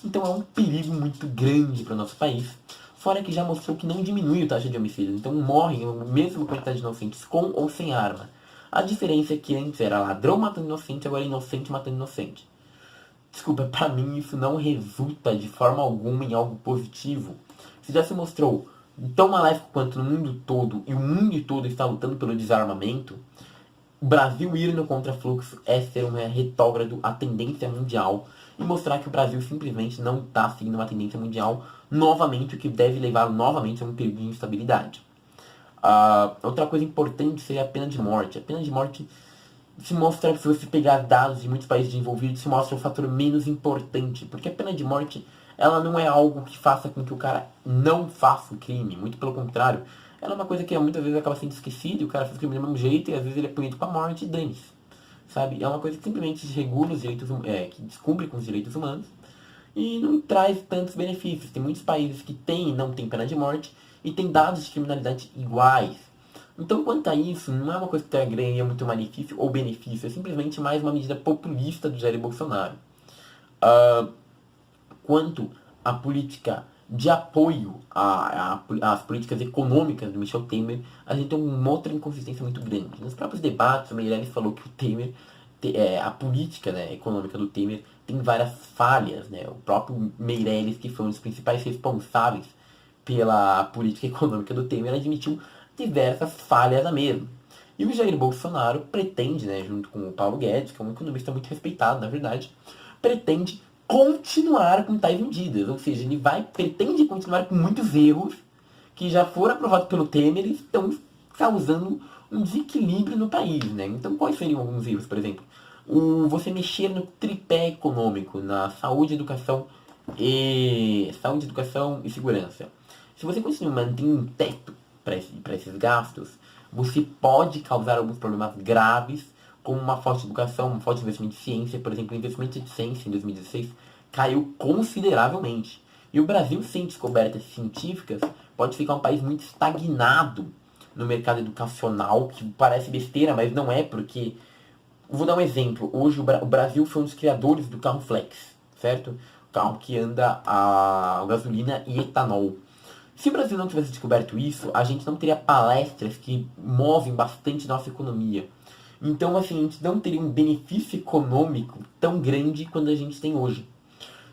Então é um perigo muito grande para o nosso país. Fora que já mostrou que não diminui a taxa de homicídios. Então morrem a mesma quantidade de inocentes com ou sem arma. A diferença é que antes era ladrão matando inocente, agora é inocente matando inocente. Desculpa, pra mim isso não resulta de forma alguma em algo positivo. Se já se mostrou tão maléfico quanto no mundo todo, e o mundo todo está lutando pelo desarmamento, o Brasil ir no contrafluxo é ser um retrógrado à tendência mundial e mostrar que o Brasil simplesmente não está seguindo uma tendência mundial novamente, o que deve levar novamente a um período de instabilidade. Outra coisa importante seria a pena de morte. A pena de morte se mostra, se você pegar dados de muitos países desenvolvidos, se mostra um fator menos importante, porque a pena de morte, ela não é algo que faça com que o cara não faça o crime, muito pelo contrário, ela é uma coisa que muitas vezes acaba sendo esquecida, e o cara faz o crime do mesmo jeito, e às vezes ele é punido com a morte e dane-se, sabe? É uma coisa que simplesmente regula os direitos, que descumpre com os direitos humanos, e não traz tantos benefícios. Tem muitos países que têm e não têm pena de morte, e tem dados de criminalidade iguais. Então, quanto a isso, não é uma coisa que ganha muito malefício ou benefício, é simplesmente mais uma medida populista do Jair Bolsonaro. Quanto à política de apoio às políticas econômicas do Michel Temer, a gente tem uma outra inconsistência muito grande. Nos próprios debates, o Meirelles falou que o Temer, a política, né, econômica do Temer tem várias falhas, né? O próprio Meirelles, que foi um dos principais responsáveis pela política econômica do Temer, admitiu diversas falhas da mesma. E o Jair Bolsonaro pretende, né, junto com o Paulo Guedes, que é um economista muito respeitado, na verdade, pretende continuar com tais medidas. Ou seja, ele pretende continuar com muitos erros que já foram aprovados pelo Temer e estão causando um desequilíbrio no país, né? Então, quais seriam alguns erros, por exemplo? Você mexer no tripé econômico, na saúde, educação e segurança. Se você continuar mantendo um teto para esses gastos, você pode causar alguns problemas graves, como uma falta de educação, um falta de investimento em ciência. Por exemplo, o investimento de ciência em 2016 caiu consideravelmente. E o Brasil, sem descobertas científicas, pode ficar um país muito estagnado no mercado educacional, que parece besteira, mas não é, porque... Vou dar um exemplo. Hoje o Brasil foi um dos criadores do carro flex, certo? O carro que anda a gasolina e etanol. Se o Brasil não tivesse descoberto isso, a gente não teria palestras que movem bastante nossa economia. Então, assim, a gente não teria um benefício econômico tão grande quanto a gente tem hoje.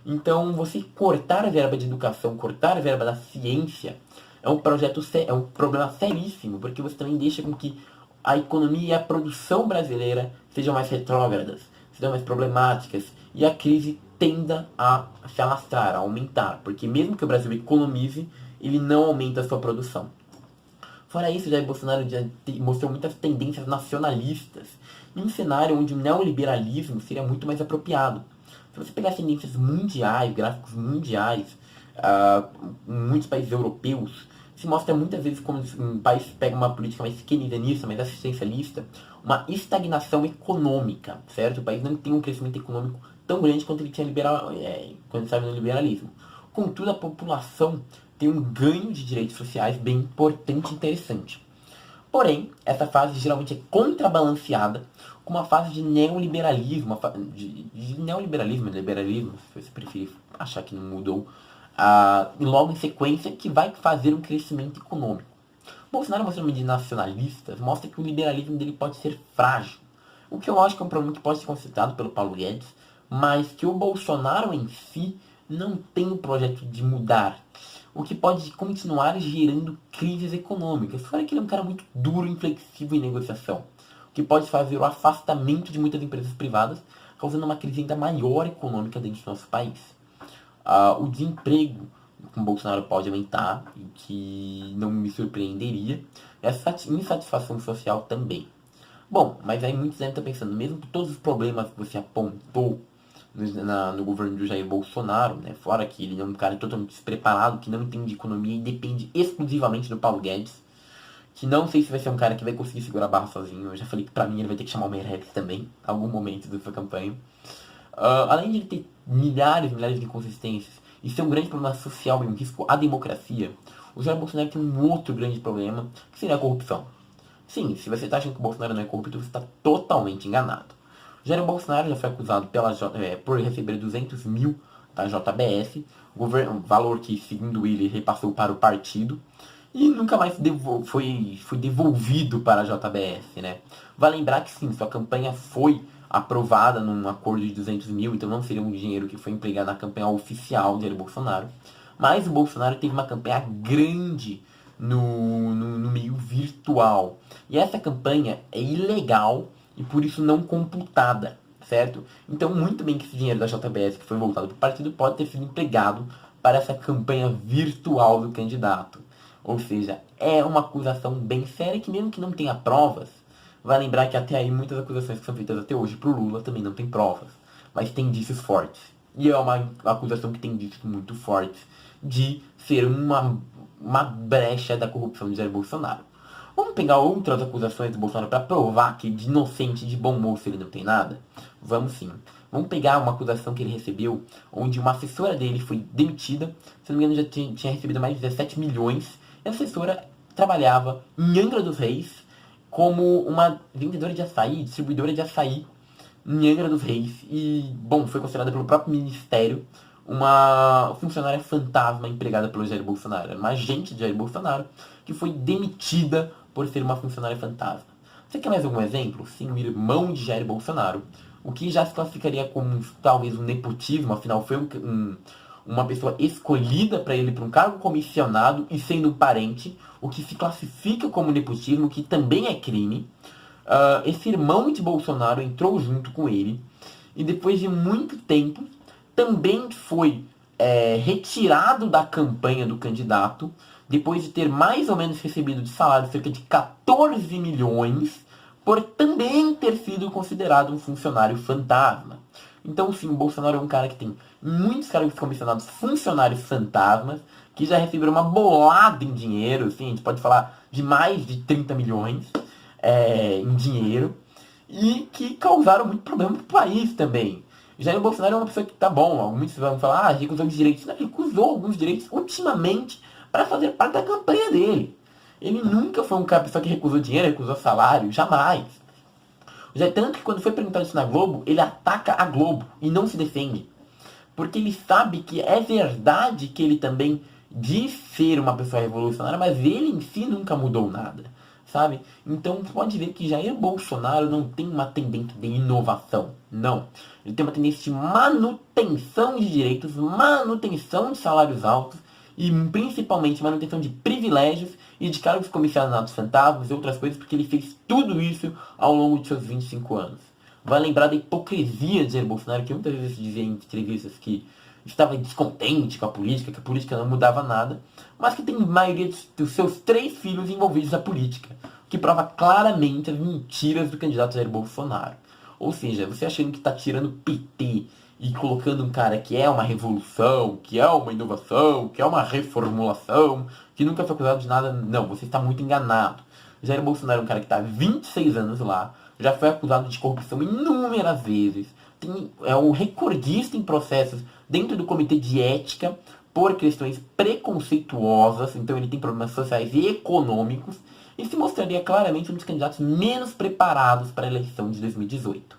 Então, você cortar a verba de educação, cortar a verba da ciência, é um problema seríssimo, porque você também deixa com que a economia e a produção brasileira sejam mais retrógradas, sejam mais problemáticas, e a crise tenda a se alastrar, a aumentar, porque mesmo que o Brasil economize, ele não aumenta a sua produção. Fora isso, Jair Bolsonaro já mostrou muitas tendências nacionalistas, em um cenário onde o neoliberalismo seria muito mais apropriado. Se você pegar tendências mundiais, gráficos mundiais, muitos países europeus, se mostra muitas vezes como um país pega uma política mais keynesianista, mais assistencialista, uma estagnação econômica, certo? O país não tem um crescimento econômico tão grande quanto ele tinha quando estava no liberalismo. Contudo, a população tem um ganho de direitos sociais bem importante e interessante. Porém, essa fase geralmente é contrabalanceada com uma fase de neoliberalismo, liberalismo, se você preferir achar que não mudou, e logo em sequência que vai fazer um crescimento econômico. Bolsonaro, mostrando de nacionalistas, mostra que o liberalismo dele pode ser frágil, o que eu acho que é um problema que pode ser considerado pelo Paulo Guedes, mas que o Bolsonaro em si não tem o projeto de mudar, o que pode continuar gerando crises econômicas. Fora que ele é um cara muito duro, inflexível em negociação, o que pode fazer o afastamento de muitas empresas privadas, causando uma crise ainda maior econômica dentro do nosso país. O desemprego com Bolsonaro pode aumentar, e que não me surpreenderia, e a insatisfação social também. Bom, mas aí muitos devem estar pensando, mesmo com todos os problemas que você apontou no governo do Jair Bolsonaro, né, fora que ele é um cara totalmente despreparado, que não entende de economia e depende exclusivamente do Paulo Guedes, que não sei se vai ser um cara que vai conseguir segurar a barra sozinho. Eu já falei que pra mim ele vai ter que chamar o Meirelles também, em algum momento da sua campanha. Além de ele ter milhares e milhares de inconsistências e ser um grande problema social e um risco à democracia, o Jair Bolsonaro tem um outro grande problema, que seria a corrupção. Sim, se você está achando que o Bolsonaro não é corrupto, você está totalmente enganado. O Jair Bolsonaro já foi acusado por receber 200 mil da JBS, valor que, segundo ele, repassou para o partido, e nunca mais foi devolvido para a JBS, né? Vale lembrar que sim, sua campanha foi aprovada num acordo de 200 mil, então não seria um dinheiro que foi empregado na campanha oficial de Jair Bolsonaro. Mas o Bolsonaro teve uma campanha grande no meio virtual. E essa campanha é ilegal e por isso não computada, certo? Então muito bem que esse dinheiro da JBS que foi voltado para o partido pode ter sido empregado para essa campanha virtual do candidato. Ou seja, é uma acusação bem séria que mesmo que não tenha provas, vai lembrar que até aí muitas acusações que são feitas até hoje pro Lula também não tem provas, mas tem indícios fortes. E é uma acusação que tem indícios muito fortes de ser uma brecha da corrupção de Jair Bolsonaro. Vamos pegar outras acusações do Bolsonaro para provar que de inocente, de bom moço ele não tem nada? Vamos sim. Vamos pegar uma acusação que ele recebeu, onde uma assessora dele foi demitida, se não me engano já tinha recebido mais de 17 milhões, e a assessora trabalhava em Angra dos Reis como uma vendedora de açaí, distribuidora de açaí em Angra dos Reis, e, bom, foi considerada pelo próprio ministério uma funcionária fantasma empregada pelo Jair Bolsonaro. Era uma agente de Jair Bolsonaro que foi demitida por ser uma funcionária fantasma. Você quer mais algum exemplo? Sim, o irmão de Jair Bolsonaro, o que já se classificaria como talvez um nepotismo, afinal foi uma pessoa escolhida para ele para um cargo comissionado e sendo parente, o que se classifica como nepotismo, que também é crime. Esse irmão de Bolsonaro entrou junto com ele e depois de muito tempo também foi retirado da campanha do candidato, depois de ter mais ou menos recebido de salário cerca de 14 milhões, por também ter sido considerado um funcionário fantasma. Então sim, o Bolsonaro é um cara que tem muitos cargos comissionados funcionários fantasmas, que já receberam uma bolada em dinheiro, assim, a gente pode falar de mais de 30 milhões em dinheiro, e que causaram muito problema pro país também. Jair Bolsonaro é uma pessoa que tá bom, muitos vão falar, recusou os direitos. Não, ele recusou alguns direitos ultimamente para fazer parte da campanha dele. Ele nunca foi uma pessoa que recusou dinheiro, recusou salário, jamais. Já tanto que quando foi perguntado isso na Globo, ele ataca a Globo e não se defende. Porque ele sabe que é verdade que ele também diz ser uma pessoa revolucionária, mas ele em si nunca mudou nada, sabe? Então pode ver que Jair Bolsonaro não tem uma tendência de inovação, não. Ele tem uma tendência de manutenção de direitos, manutenção de salários altos e principalmente manutenção de privilégios e de cargos comissionados fantasmas e outras coisas, porque ele fez tudo isso ao longo de seus 25 anos. Vai lembrar da hipocrisia de Jair Bolsonaro, que muitas vezes dizia em entrevistas que estava descontente com a política, que a política não mudava nada, mas que tem maioria dos seus 3 filhos envolvidos na política, o que prova claramente as mentiras do candidato Jair Bolsonaro. Ou seja, você achando que está tirando PT e colocando um cara que é uma revolução, que é uma inovação, que é uma reformulação, que nunca foi acusado de nada, não, você está muito enganado. Jair Bolsonaro é um cara que está há 26 anos lá, já foi acusado de corrupção inúmeras vezes, é um recordista em processos dentro do Comitê de Ética por questões preconceituosas, então ele tem problemas sociais e econômicos, e se mostraria claramente um dos candidatos menos preparados para a eleição de 2018.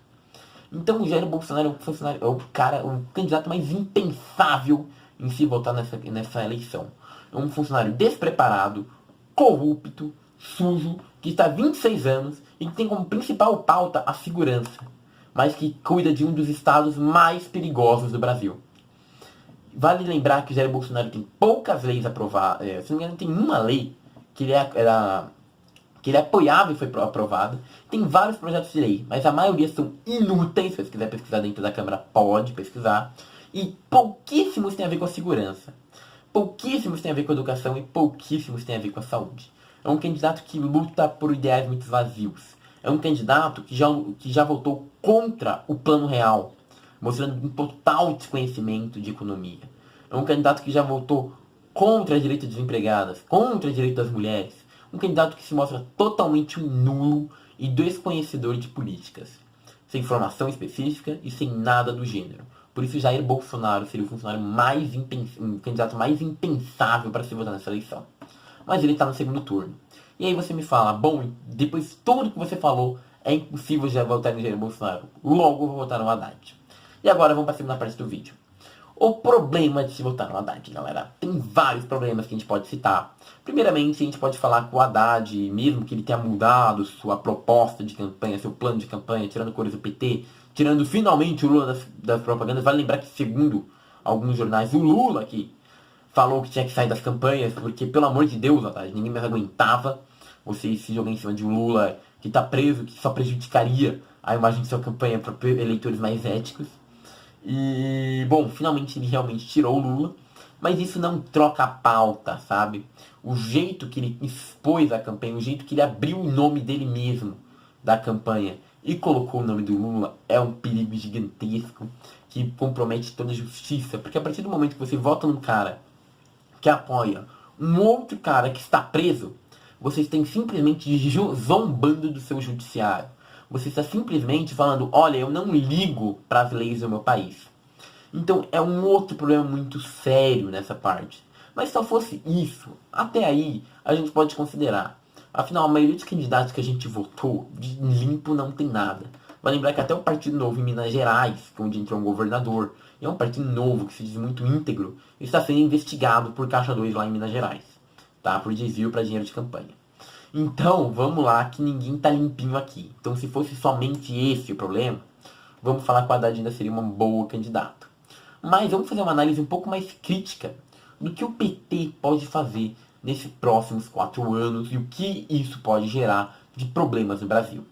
Então o Jair Bolsonaro é o candidato mais impensável em se votar nessa eleição. É um funcionário despreparado, corrupto, sujo, que está há 26 anos e que tem como principal pauta a segurança, mas que cuida de um dos estados mais perigosos do Brasil. Vale lembrar que o Jair Bolsonaro tem poucas leis aprovadas, se não me engano tem uma lei que ele apoiava e foi aprovada. Tem vários projetos de lei, mas a maioria são inúteis. Se você quiser pesquisar dentro da Câmara, pode pesquisar. E pouquíssimos têm a ver com a segurança. Pouquíssimos têm a ver com a educação e pouquíssimos têm a ver com a saúde. É um candidato que luta por ideais muito vazios. É um candidato que já votou contra o Plano Real, mostrando um total desconhecimento de economia. É um candidato que já votou contra direitos das empregadas, contra o direito das mulheres. Um candidato que se mostra totalmente um nulo e desconhecedor de políticas, sem formação específica e sem nada do gênero. Por isso Jair Bolsonaro seria o funcionário um candidato mais impensável para se votar nessa eleição. Mas ele está no segundo turno. E aí você me fala, bom, depois de tudo que você falou, é impossível já votar no Jair Bolsonaro. Logo eu vou votar no Haddad. E agora vamos para a segunda parte do vídeo. O problema de se votar no Haddad, galera. Tem vários problemas que a gente pode citar. Primeiramente, a gente pode falar que o Haddad, mesmo que ele tenha mudado sua proposta de campanha, seu plano de campanha, tirando cores do PT, tirando finalmente o Lula das propagandas, vale lembrar que, segundo alguns jornais, o Lula que falou que tinha que sair das campanhas, porque, pelo amor de Deus, Haddad, ninguém mais aguentava você se jogar em cima de um Lula que está preso, que só prejudicaria a imagem de sua campanha para eleitores mais éticos. E, bom, finalmente ele realmente tirou o Lula, mas isso não troca a pauta, sabe? O jeito que ele expôs a campanha, o jeito que ele abriu o nome dele mesmo da campanha e colocou o nome do Lula é um perigo gigantesco que compromete toda a justiça, porque a partir do momento que você vota num cara que apoia um outro cara que está preso, você está simplesmente zombando do seu judiciário. Você está simplesmente falando, olha, eu não ligo para as leis do meu país. Então é um outro problema muito sério nessa parte. Mas se só fosse isso, até aí a gente pode considerar. Afinal, a maioria dos candidatos que a gente votou, de limpo não tem nada. Vai lembrar que até o Partido Novo em Minas Gerais, onde entrou um governador, e é um partido novo que se diz muito íntegro, está sendo investigado por Caixa 2 lá em Minas Gerais, tá? Por desvio para dinheiro de campanha. Então, vamos lá, que ninguém tá limpinho aqui. Então, se fosse somente esse o problema, vamos falar que o Haddad ainda seria uma boa candidata. Mas vamos fazer uma análise um pouco mais crítica do que o PT pode fazer nesses próximos 4 anos e o que isso pode gerar de problemas no Brasil.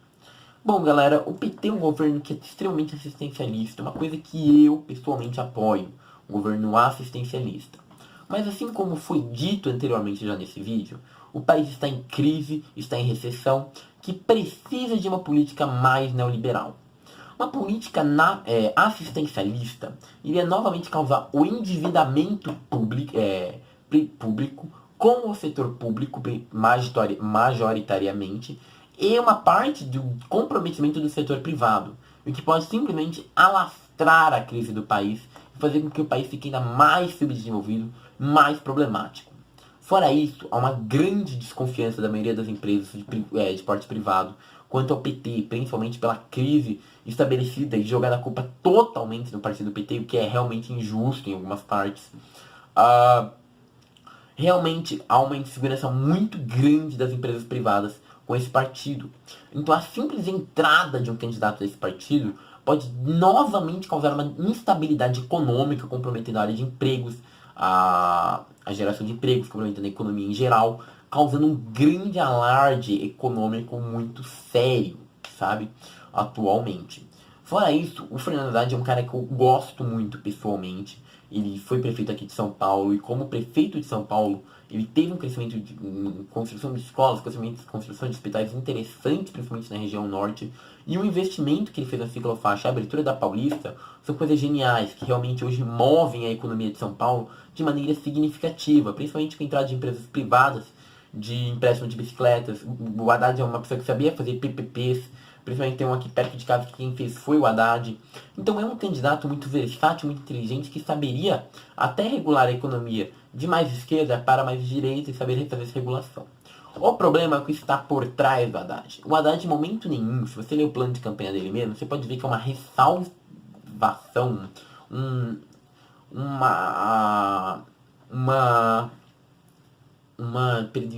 Bom, galera, o PT é um governo que é extremamente assistencialista, uma coisa que eu pessoalmente apoio, um governo assistencialista. Mas assim como foi dito anteriormente já nesse vídeo, o país está em crise, está em recessão, que precisa de uma política mais neoliberal. Uma política assistencialista iria novamente causar o endividamento público com o setor público majoritariamente e uma parte do comprometimento do setor privado, o que pode simplesmente alastrar a crise do país e fazer com que o país fique ainda mais subdesenvolvido, mais problemático. Fora isso, há uma grande desconfiança da maioria das empresas de porte privado quanto ao PT, principalmente pela crise estabelecida e jogada a culpa totalmente no partido PT, o que é realmente injusto em algumas partes. Realmente há uma insegurança muito grande das empresas privadas com esse partido. Então a simples entrada de um candidato desse partido pode novamente causar uma instabilidade econômica, comprometendo a área de empregos, a geração de empregos, comprometendo a economia em geral, causando um grande alarde econômico muito sério, sabe, atualmente. Fora isso, o Fernando Haddad é um cara que eu gosto muito pessoalmente, ele foi prefeito aqui de São Paulo, e como prefeito de São Paulo, ele teve um crescimento em construção de escolas, construção de hospitais interessante, principalmente na região norte, e o investimento que ele fez na ciclofaixa, a abertura da Paulista, são coisas geniais, que realmente hoje movem a economia de São Paulo de maneira significativa, principalmente com a entrada de empresas privadas, de empréstimo de bicicletas. O Haddad é uma pessoa que sabia fazer PPPs, principalmente tem um aqui perto de casa que quem fez foi o Haddad. Então é um candidato muito versátil, muito inteligente, que saberia até regular a economia de mais esquerda para mais direita e saberia fazer essa regulação. O problema é o que está por trás do Haddad. O Haddad, em momento nenhum, se você ler o plano de campanha dele mesmo, você pode ver que é uma ressalvação,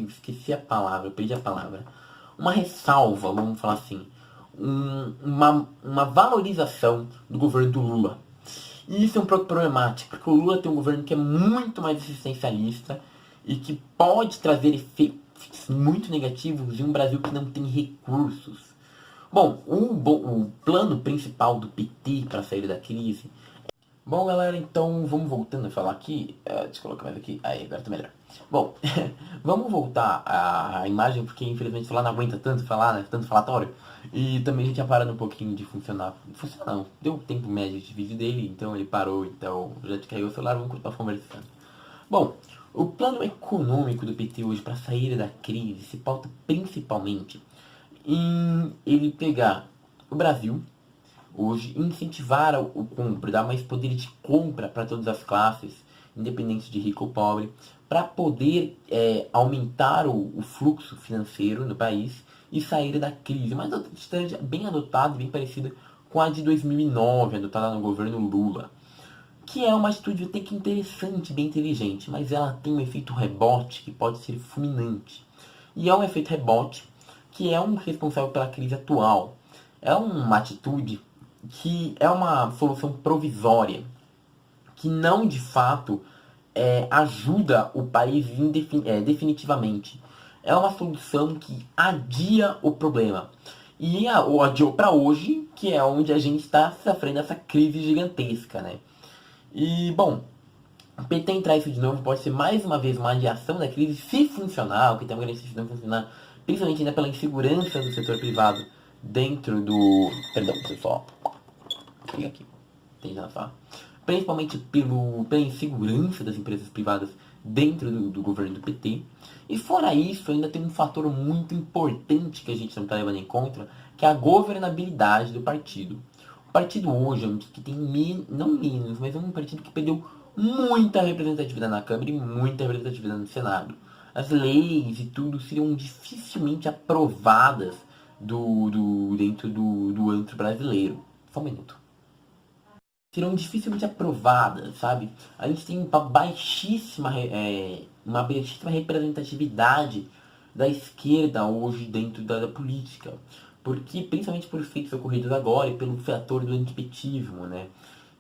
esqueci a palavra, perdi a palavra. Uma ressalva, vamos falar assim. Uma valorização do governo do Lula. E isso é um pouco problemático, porque o Lula tem um governo que é muito mais assistencialista e que pode trazer efeitos muito negativos em um Brasil que não tem recursos. Bom, o plano principal do PT para sair da crise... Bom, galera, então vamos voltando a falar aqui. Deixa eu colocar mais aqui. Aí, agora tá melhor. Bom, vamos voltar à imagem, porque infelizmente falar não aguenta tanto falar, né? Tanto falatório. E também a gente já parando um pouquinho de funcionar. Funcionar não, deu tempo médio de vídeo dele, então ele parou, então já te caiu o celular, vamos continuar conversando. Bom, o plano econômico do PT hoje para sair da crise se pauta principalmente em ele pegar o Brasil, hoje, incentivar o compra, dar mais poder de compra para todas as classes, independente de rico ou pobre, para poder aumentar o fluxo financeiro no país e sair da crise. Mas uma estratégia bem adotada, bem parecida com a de 2009, adotada no governo Lula, que é uma atitude até que interessante, bem inteligente, mas ela tem um efeito rebote que pode ser fulminante. E é um efeito rebote que é um responsável pela crise atual. É uma atitude que é uma solução provisória, que não de fato ajuda o país definitivamente. É uma solução que adia o problema. E o adiou para hoje, que é onde a gente está sofrendo essa crise gigantesca, né? E, bom, o PT entrar isso de novo pode ser mais uma vez uma adiação da crise, se funcionar, o que tem uma grande chance de não funcionar, principalmente ainda pela insegurança do setor privado dentro do... Perdão, pessoal. Fica aqui. Tem que falar. Principalmente pela insegurança das empresas privadas dentro do governo do PT. E fora isso, ainda tem um fator muito importante que a gente não está levando em conta, que é a governabilidade do partido. O partido hoje é um que tem, não menos, mas é um partido que perdeu muita representatividade na Câmara e muita representatividade no Senado. As leis e tudo seriam dificilmente aprovadas dentro do antro brasileiro. Só um minuto. Serão dificilmente aprovadas, sabe? A gente tem uma baixíssima representatividade da esquerda hoje dentro da política. Porque, principalmente por feitos ocorridos agora e pelo fator do antipetismo, né?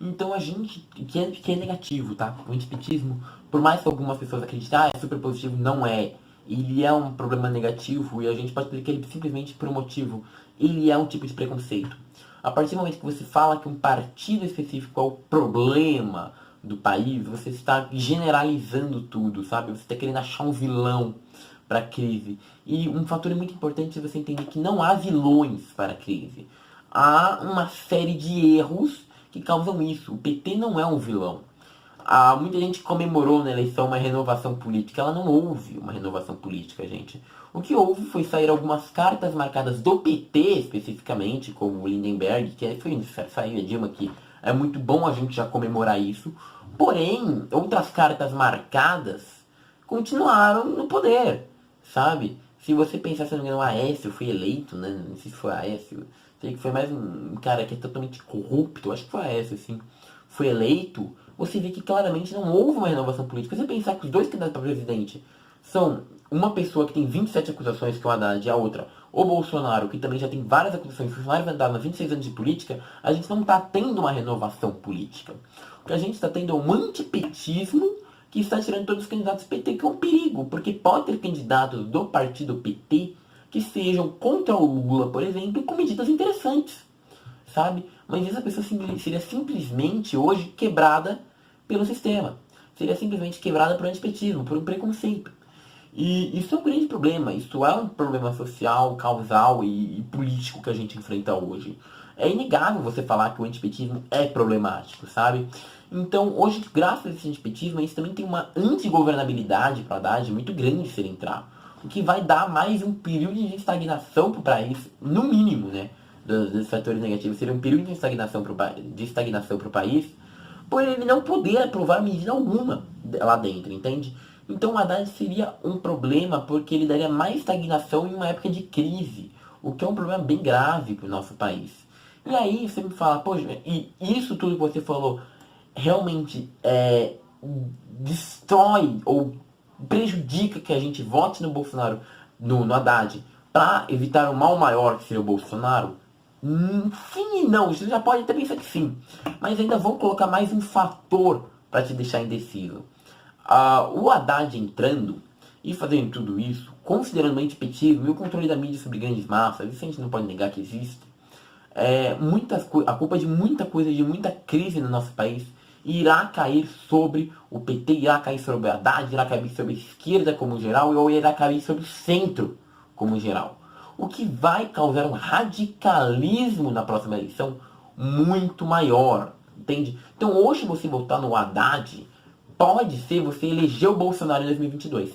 Então a gente, que é negativo, tá? O antipetismo, por mais que algumas pessoas acreditem, é super positivo, não é. Ele é um problema negativo e a gente pode dizer que ele simplesmente por um motivo, ele é um tipo de preconceito. A partir do momento que você fala que um partido específico é o problema do país, você está generalizando tudo, sabe? Você está querendo achar um vilão para a crise. E um fator muito importante é você entender que não há vilões para a crise. Há uma série de erros que causam isso. O PT não é um vilão. Muita gente comemorou na eleição uma renovação política. Ela não houve uma renovação política, gente. O que houve foi sair algumas cartas marcadas do PT, especificamente, como o Lindenberg, que foi sair a Dilma, que é muito bom a gente já comemorar isso. Porém, outras cartas marcadas continuaram no poder, sabe? Se você pensar, se não me engano, o Aécio foi eleito, né? Não sei se foi o Aécio. Sei que foi mais um cara que é totalmente corrupto. Acho que foi o Aécio, assim. Foi eleito. Você vê que claramente não houve uma renovação política. Se você pensar que os dois candidatos para presidente são uma pessoa que tem 27 acusações, que é o Haddad, e a outra, o Bolsonaro, que também já tem várias acusações, funcionário vendado há 26 anos de política, a gente não está tendo uma renovação política. O que a gente está tendo é um antipetismo que está tirando todos os candidatos PT, que é um perigo, porque pode ter candidatos do partido PT que sejam contra o Lula, por exemplo, com medidas interessantes, sabe? Mas essa pessoa seria simplesmente hoje quebrada pelo sistema. Seria simplesmente quebrada por antipetismo, por um preconceito. E isso é um grande problema. Isso é um problema social, causal e político que a gente enfrenta hoje. É inegável você falar que o antipetismo é problemático, sabe? Então, hoje, graças a esse antipetismo, a gente também tem uma antigovernabilidade para o Haddad muito grande se ele entrar. O que vai dar mais um período de estagnação para o país, no mínimo, né? Dos fatores negativos. Seria um período de estagnação para o país, por ele não poder aprovar medida alguma lá dentro, entende? Então o Haddad seria um problema porque ele daria mais estagnação em uma época de crise, o que é um problema bem grave para o nosso país. E aí você me fala, poxa, e isso tudo que você falou realmente destrói ou prejudica que a gente vote no Bolsonaro, no Haddad, para evitar o mal maior que seria o Bolsonaro? Sim e não, você já pode até pensar que sim, mas ainda vão colocar mais um fator para te deixar indeciso. O Haddad entrando e fazendo tudo isso, considerando o antipetismo e o controle da mídia sobre grandes massas, isso a gente não pode negar que existe, a culpa de muita coisa, de muita crise no nosso país, irá cair sobre o PT, irá cair sobre o Haddad, irá cair sobre a esquerda como geral, ou irá cair sobre o centro como geral. O que vai causar um radicalismo na próxima eleição muito maior, entende? Então hoje você votar no Haddad pode ser você eleger o Bolsonaro em 2022.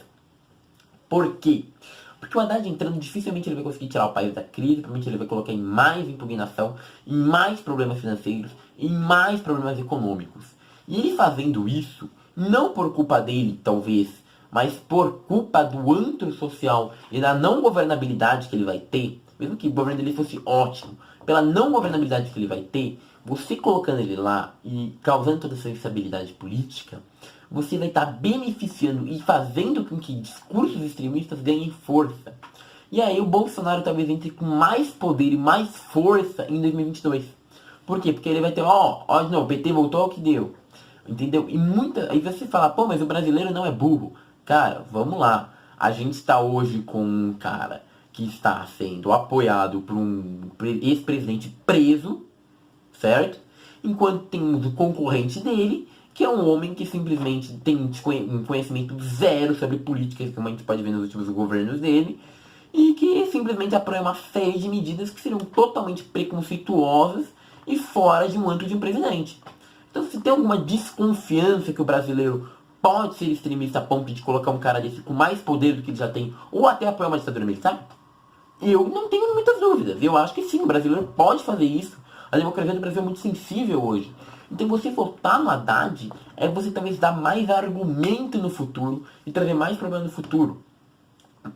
Por quê? Porque o Haddad entrando, dificilmente ele vai conseguir tirar o país da crise, provavelmente ele vai colocar em mais impugnação, em mais problemas financeiros, em mais problemas econômicos. E ele fazendo isso, não por culpa dele, talvez, mas por culpa do antro social e da não governabilidade que ele vai ter, mesmo que o governo dele fosse ótimo, pela não governabilidade que ele vai ter, você colocando ele lá e causando toda essa instabilidade política, você vai estar beneficiando e fazendo com que discursos extremistas ganhem força. E aí o Bolsonaro talvez entre com mais poder e mais força em 2022. Por quê? Porque ele vai ter, não, o PT voltou ao que deu. Entendeu? E aí você fala, pô, mas o brasileiro não é burro. Cara, vamos lá. A gente está hoje com um cara que está sendo apoiado por um ex-presidente preso, certo? Enquanto temos o concorrente dele, que é um homem que simplesmente tem um conhecimento zero sobre políticas, como a gente pode ver nos últimos governos dele, e que simplesmente apoia uma série de medidas que seriam totalmente preconceituosas e fora de um âmbito de um presidente. Então, se tem alguma desconfiança que o brasileiro pode ser extremista a ponto de colocar um cara desse com mais poder do que ele já tem, ou até apoiar uma ditadura militar, eu não tenho muitas dúvidas. Eu acho que sim, o brasileiro pode fazer isso. A democracia do Brasil é muito sensível hoje. Então você votar no Haddad é você talvez dar mais argumento no futuro e trazer mais problema no futuro.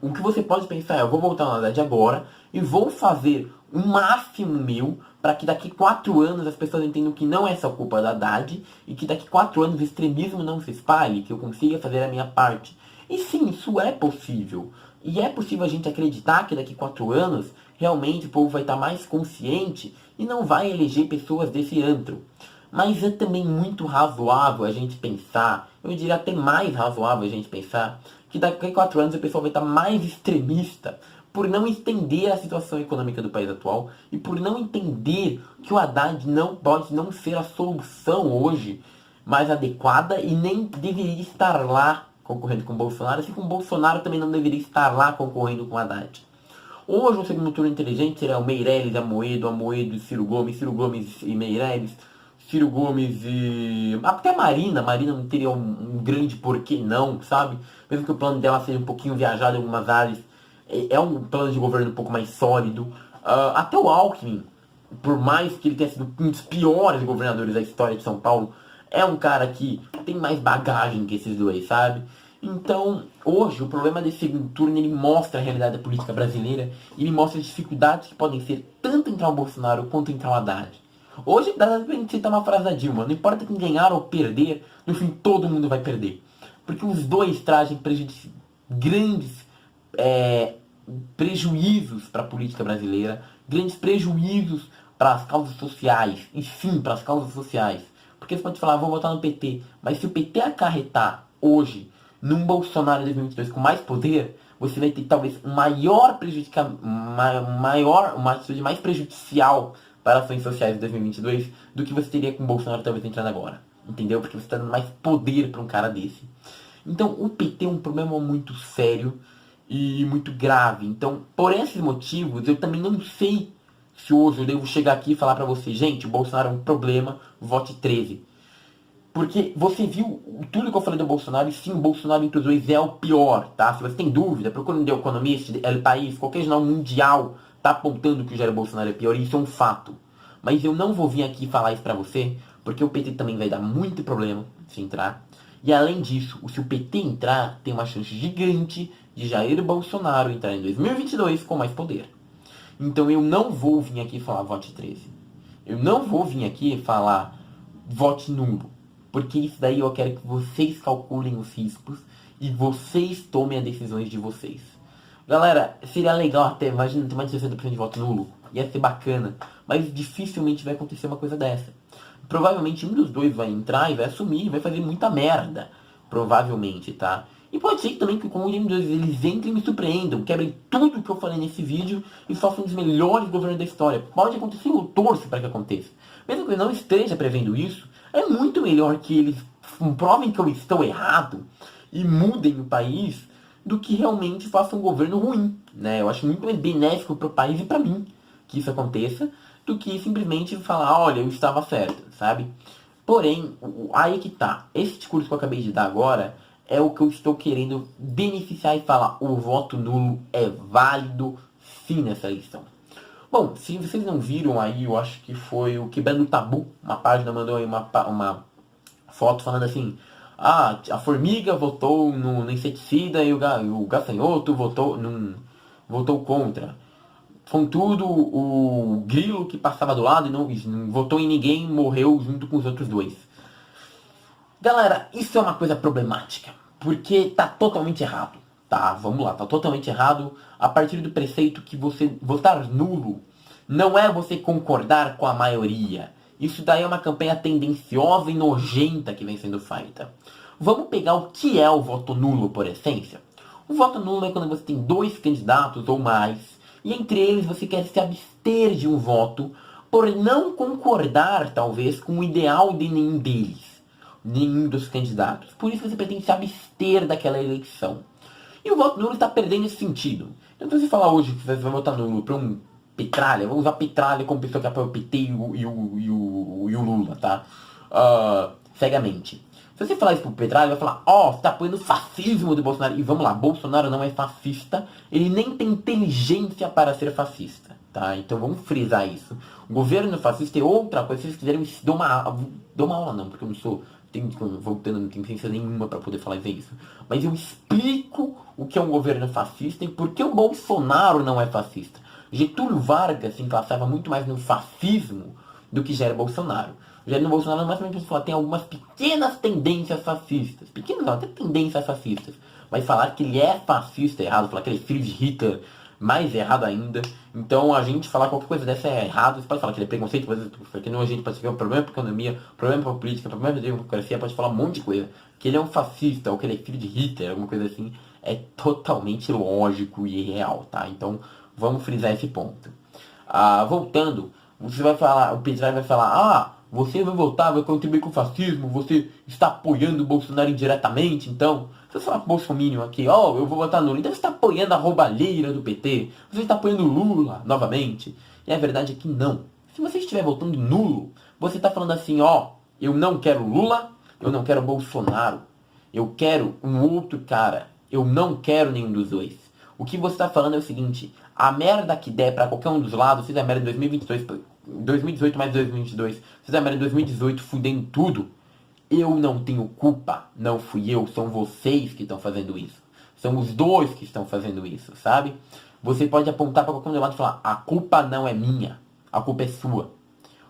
O que você pode pensar é, eu vou votar no Haddad agora e vou fazer o máximo meu para que daqui 4 anos as pessoas entendam que não é só culpa da Haddad e que daqui 4 anos o extremismo não se espalhe, que eu consiga fazer a minha parte. E sim, isso é possível. E é possível a gente acreditar que daqui 4 anos realmente o povo vai estar mais consciente e não vai eleger pessoas desse antro. Mas é também muito razoável a gente pensar, eu diria até mais razoável a gente pensar, que daqui a 4 anos o pessoal vai estar mais extremista por não entender a situação econômica do país atual e por não entender que o Haddad não pode não ser a solução hoje mais adequada e nem deveria estar lá concorrendo com o Bolsonaro, assim como o Bolsonaro também não deveria estar lá concorrendo com o Haddad. Hoje um segundo turno inteligente seria o Meirelles, Amoedo e Ciro Gomes e Meirelles, Ciro Gomes e... até a Marina não teria um grande porquê não, sabe? Mesmo que o plano dela seja um pouquinho viajado em algumas áreas, é um plano de governo um pouco mais sólido. Até o Alckmin, por mais que ele tenha sido um dos piores governadores da história de São Paulo, é um cara que tem mais bagagem que esses dois, sabe? Então, hoje, o problema desse segundo turno, ele mostra a realidade da política brasileira, e ele mostra as dificuldades que podem ser tanto entrar o Bolsonaro quanto entrar o Haddad. Hoje, dá pra gente citar uma frase da Dilma, não importa quem ganhar ou perder, no fim todo mundo vai perder. Porque os dois trazem grandes prejuízos para a política brasileira, grandes prejuízos para as causas sociais, e sim, para as causas sociais. Porque você pode falar, vou votar no PT, mas se o PT acarretar hoje num Bolsonaro em 2022 com mais poder, você vai ter talvez uma atitude mais prejudicial para ações sociais de 2022 do que você teria com o Bolsonaro talvez entrando agora. entendeu? Porque você está dando mais poder para um cara desse. Então, o PT é um problema muito sério e muito grave. Então, por esses motivos, eu também não sei se hoje eu devo chegar aqui e falar pra você, gente, o Bolsonaro é um problema, vote 13. Porque você viu tudo que eu falei do Bolsonaro, e sim, o Bolsonaro entre os dois é o pior, tá? Se você tem dúvida, procura no The Economist, El País, qualquer jornal mundial tá apontando que o Jair Bolsonaro é pior, e isso é um fato. Mas eu não vou vir aqui falar isso pra você, porque o PT também vai dar muito problema se entrar. E além disso, se o PT entrar, tem uma chance gigante de Jair Bolsonaro entrar em 2022 com mais poder. Então eu não vou vir aqui falar vote 13. Eu não vou vir aqui falar vote nulo. Porque isso daí eu quero que vocês calculem os riscos e vocês tomem as decisões de vocês. Galera, seria legal até, imagina ter mais de 60% de voto nulo. Ia ser bacana. Mas dificilmente vai acontecer uma coisa dessa. Provavelmente um dos dois vai entrar e vai assumir e vai fazer muita merda. Provavelmente, tá? E pode ser também que como eles entrem e me surpreendam, quebrem tudo que eu falei nesse vídeo e façam um dos melhores governos da história. Pode acontecer, eu torço para que aconteça. Mesmo que eu não esteja prevendo isso, é muito melhor que eles provem que eu estou errado e mudem o país do que realmente façam um governo ruim, né? Eu acho muito mais benéfico para o país e para mim que isso aconteça do que simplesmente falar, olha, eu estava certo, sabe? Porém, aí que tá. Esse discurso que eu acabei de dar agora é o que eu estou querendo beneficiar e falar. O voto nulo é válido sim nessa eleição. Bom, se vocês não viram aí, eu acho que foi o Quebrando o Tabu. Uma página mandou aí uma foto falando assim, a formiga votou no inseticida e o gafanhoto votou contra. Contudo, o grilo que passava do lado e não votou em ninguém morreu junto com os outros dois. Galera, isso é uma coisa problemática, porque tá totalmente errado, tá? Vamos lá, tá totalmente errado a partir do preceito que você votar nulo não é você concordar com a maioria. Isso daí é uma campanha tendenciosa e nojenta que vem sendo feita. Vamos pegar o que é o voto nulo por essência? O voto nulo é quando você tem dois candidatos ou mais, e entre eles você quer se abster de um voto por não concordar, talvez, com o ideal de nenhum deles. Nenhum dos candidatos. Por isso você pretende se abster daquela eleição. E o voto nulo está perdendo esse sentido. Então se você falar hoje que você vai votar nulo para um Petralha, vamos usar Petralha como pessoa que apoia o PT e o Lula, tá? Cegamente. Se você falar isso pro Petralha, vai falar, você tá apoiando o fascismo do Bolsonaro. E vamos lá, Bolsonaro não é fascista, ele nem tem inteligência para ser fascista, tá? Então vamos frisar isso. O governo fascista é outra coisa, se vocês quiserem, dou uma aula não, porque eu não sou... voltando, não tenho ciência nenhuma para poder falar isso. Mas eu explico o que é um governo fascista e por que o Bolsonaro não é fascista. Getúlio Vargas se encaixava muito mais no fascismo do que Jair Bolsonaro. O Jair Bolsonaro, mais ou menos, tem algumas pequenas tendências fascistas. Pequenas não, até tendências fascistas. Mas falar que ele é fascista é errado, falar que ele é filho de Hitler, mais errado ainda. Então a gente falar qualquer coisa dessa é errado. Você pode falar que ele é preconceito, porque não a gente pode ter um problema para a economia, problema para a política, problema para a democracia, pode falar um monte de coisa. Que ele é um fascista ou que ele é filho de Hitler, alguma coisa assim, é totalmente lógico e real, tá? Então vamos frisar esse ponto. Voltando, você vai falar, o Petralha vai falar, você vai votar, vai contribuir com o fascismo, você está apoiando o Bolsonaro indiretamente, então... Se você falar bolsominion aqui, eu vou votar nulo, então você está apoiando a roubalheira do PT, você está apoiando o Lula, novamente. E a verdade é que não. Se você estiver votando nulo, você está falando assim, eu não quero Lula, eu não quero Bolsonaro, eu quero um outro cara, eu não quero nenhum dos dois. O que você está falando é o seguinte, a merda que der para qualquer um dos lados, se der merda em 2018 mais 2022, se der merda em 2018 fudendo tudo, eu não tenho culpa, não fui eu, são vocês que estão fazendo isso. São os dois que estão fazendo isso, sabe? Você pode apontar para qualquer um do lado e falar, a culpa não é minha, a culpa é sua.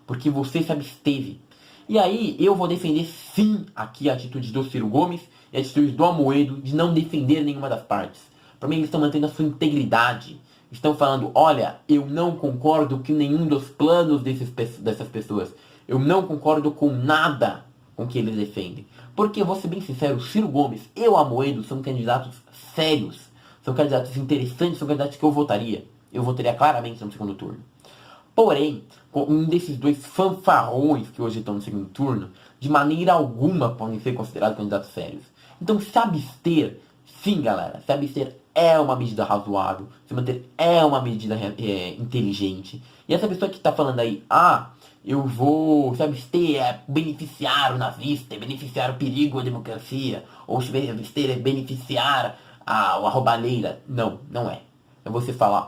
Porque você se absteve. E aí eu vou defender sim aqui a atitude do Ciro Gomes e a atitude do Amoedo de não defender nenhuma das partes. Para mim eles estão mantendo a sua integridade. Estão falando, olha, eu não concordo com nenhum dos planos dessas pessoas. Eu não concordo com nada com que eles defendem. Porque, vou ser bem sincero, Ciro Gomes e o Amoedo são candidatos sérios. São candidatos interessantes, são candidatos que eu votaria. Eu votaria claramente no segundo turno. Porém, um desses dois fanfarrões que hoje estão no segundo turno, de maneira alguma podem ser considerados candidatos sérios. Então, se abster, sim, galera, se abster é uma medida razoável, se manter é uma medida inteligente. E essa pessoa que está falando aí, eu vou se abster é beneficiar o nazista, é beneficiar o perigo à democracia, ou se abster é beneficiar a roubalheira. Não, não é. É você falar,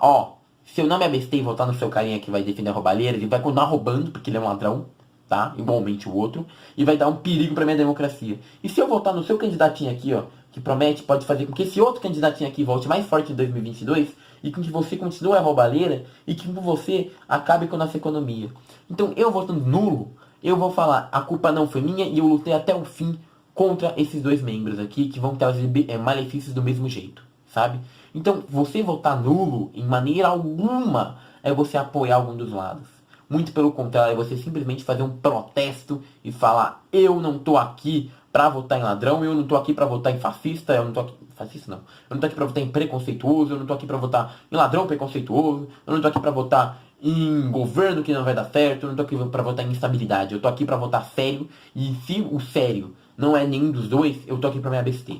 se eu não me abster e votar no seu carinha que vai defender a roubalheira, ele vai continuar roubando, porque ele é um ladrão, tá? Igualmente o outro, e vai dar um perigo pra minha democracia. E se eu votar no seu candidatinho aqui, que promete, pode fazer com que esse outro candidatinho aqui volte mais forte em 2022, e com que você continue a roubalheira, e que com você acabe com a nossa economia. Então, eu votando nulo, eu vou falar, a culpa não foi minha, e eu lutei até o fim contra esses dois membros aqui, que vão trazer malefícios do mesmo jeito, sabe? Então, você votar nulo, em maneira alguma, é você apoiar algum dos lados. Muito pelo contrário, é você simplesmente fazer um protesto e falar, eu não tô aqui pra votar em ladrão, eu não tô aqui pra votar em fascista, eu não tô aqui... Fascista não. Eu não tô aqui pra votar em preconceituoso, eu não tô aqui pra votar em ladrão preconceituoso, eu não tô aqui pra votar em governo que não vai dar certo, eu não tô aqui pra votar em instabilidade, eu tô aqui pra votar sério, e se o sério não é nenhum dos dois, eu tô aqui pra me abster.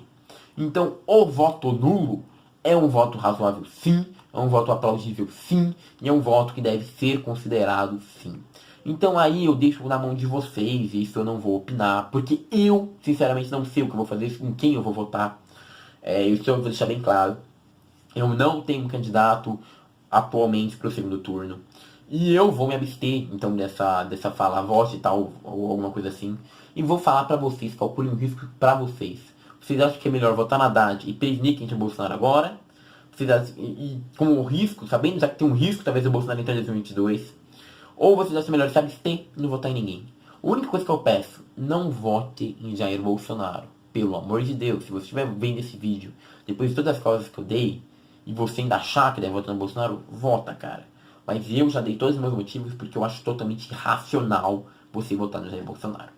Então, o voto nulo é um voto razoável, sim, é um voto aplaudível, sim, e é um voto que deve ser considerado, sim. Então aí eu deixo na mão de vocês, e isso eu não vou opinar, porque eu, sinceramente, não sei o que eu vou fazer, com quem eu vou votar. Isso eu vou deixar bem claro. Eu não tenho um candidato atualmente para o segundo turno. E eu vou me abster, então, dessa fala, vote e tal, ou alguma coisa assim. E vou falar para vocês, calculem um risco para vocês. Vocês acham que é melhor votar na Haddad e prevenir quem é o Bolsonaro agora? Vocês acham, e com o risco, sabendo já que tem um risco, talvez o Bolsonaro entre em 2022? Ou vocês acham melhor se abster e não votar em ninguém? A única coisa que eu peço, não vote em Jair Bolsonaro. Pelo amor de Deus, se você estiver vendo esse vídeo, depois de todas as causas que eu dei, e você ainda achar que deve votar no Bolsonaro, vota, cara. Mas eu já dei todos os meus motivos, porque eu acho totalmente irracional você votar no Jair Bolsonaro.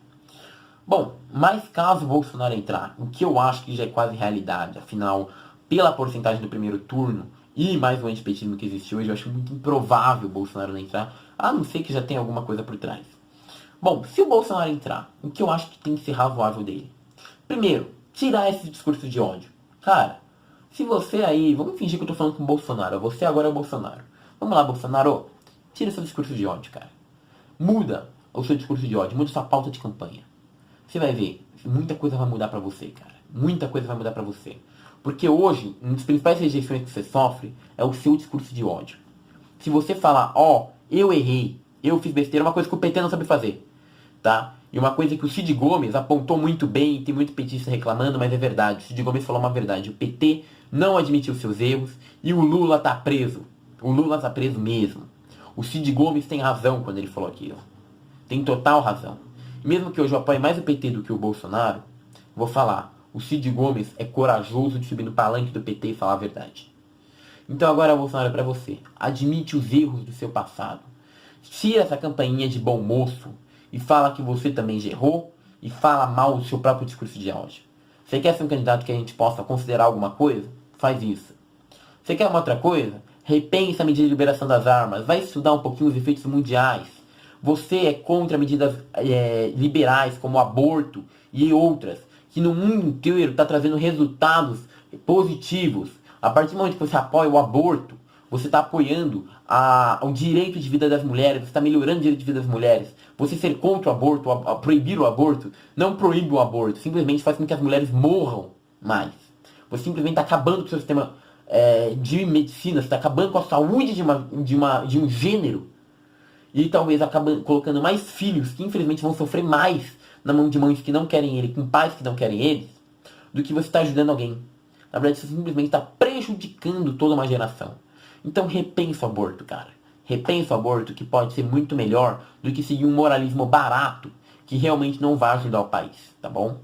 Bom, mas caso o Bolsonaro entrar, o que eu acho que já é quase realidade, afinal, pela porcentagem do primeiro turno, e mais o antipetismo que existe hoje, eu acho muito improvável o Bolsonaro não entrar, a não ser que já tenha alguma coisa por trás. Bom, se o Bolsonaro entrar, o que eu acho que tem que ser razoável dele? Primeiro, tirar esse discurso de ódio. Cara, se você aí, vamos fingir que eu tô falando com o Bolsonaro, você agora é o Bolsonaro. Vamos lá, Bolsonaro, tira seu discurso de ódio, cara. Muda o seu discurso de ódio, muda sua pauta de campanha. Você vai ver, muita coisa vai mudar pra você, cara. Muita coisa vai mudar pra você. Porque hoje, uma das principais rejeições que você sofre é o seu discurso de ódio. Se você falar, eu errei, eu fiz besteira, é uma coisa que o PT não sabe fazer, tá? E uma coisa que o Cid Gomes apontou muito bem, e tem muito petista reclamando, mas é verdade. O Cid Gomes falou uma verdade. O PT não admitiu seus erros e o Lula tá preso. O Lula tá preso mesmo. O Cid Gomes tem razão quando ele falou aquilo. Tem total razão. E mesmo que hoje eu apoie mais o PT do que o Bolsonaro, vou falar. O Cid Gomes é corajoso de subir no palanque do PT e falar a verdade. Então agora, Bolsonaro, é pra você. Admite os erros do seu passado. Tira essa campainha de bom moço e fala que você também já errou e fala mal do seu próprio discurso de ódio. Você quer ser um candidato que a gente possa considerar alguma coisa? Faz isso. Você quer uma outra coisa? Repensa a medida de liberação das armas. Vai estudar um pouquinho os efeitos mundiais. Você é contra medidas liberais como o aborto e outras, que no mundo inteiro está trazendo resultados positivos. A partir do momento que você apoia o aborto, você está apoiando o direito de vida das mulheres, você está melhorando o direito de vida das mulheres. Você ser contra o aborto, proibir o aborto, não proíbe o aborto, simplesmente faz com que as mulheres morram mais. Você simplesmente está acabando com o seu sistema de medicina, você está acabando com a saúde de um gênero. E talvez acabando colocando mais filhos que infelizmente vão sofrer mais na mão de mães que não querem ele, com pais que não querem eles, do que você está ajudando alguém. Na verdade, você simplesmente está prejudicando toda uma geração. Então repensa o aborto, cara. Repensa o aborto, que pode ser muito melhor do que seguir um moralismo barato que realmente não vai ajudar o país, tá bom?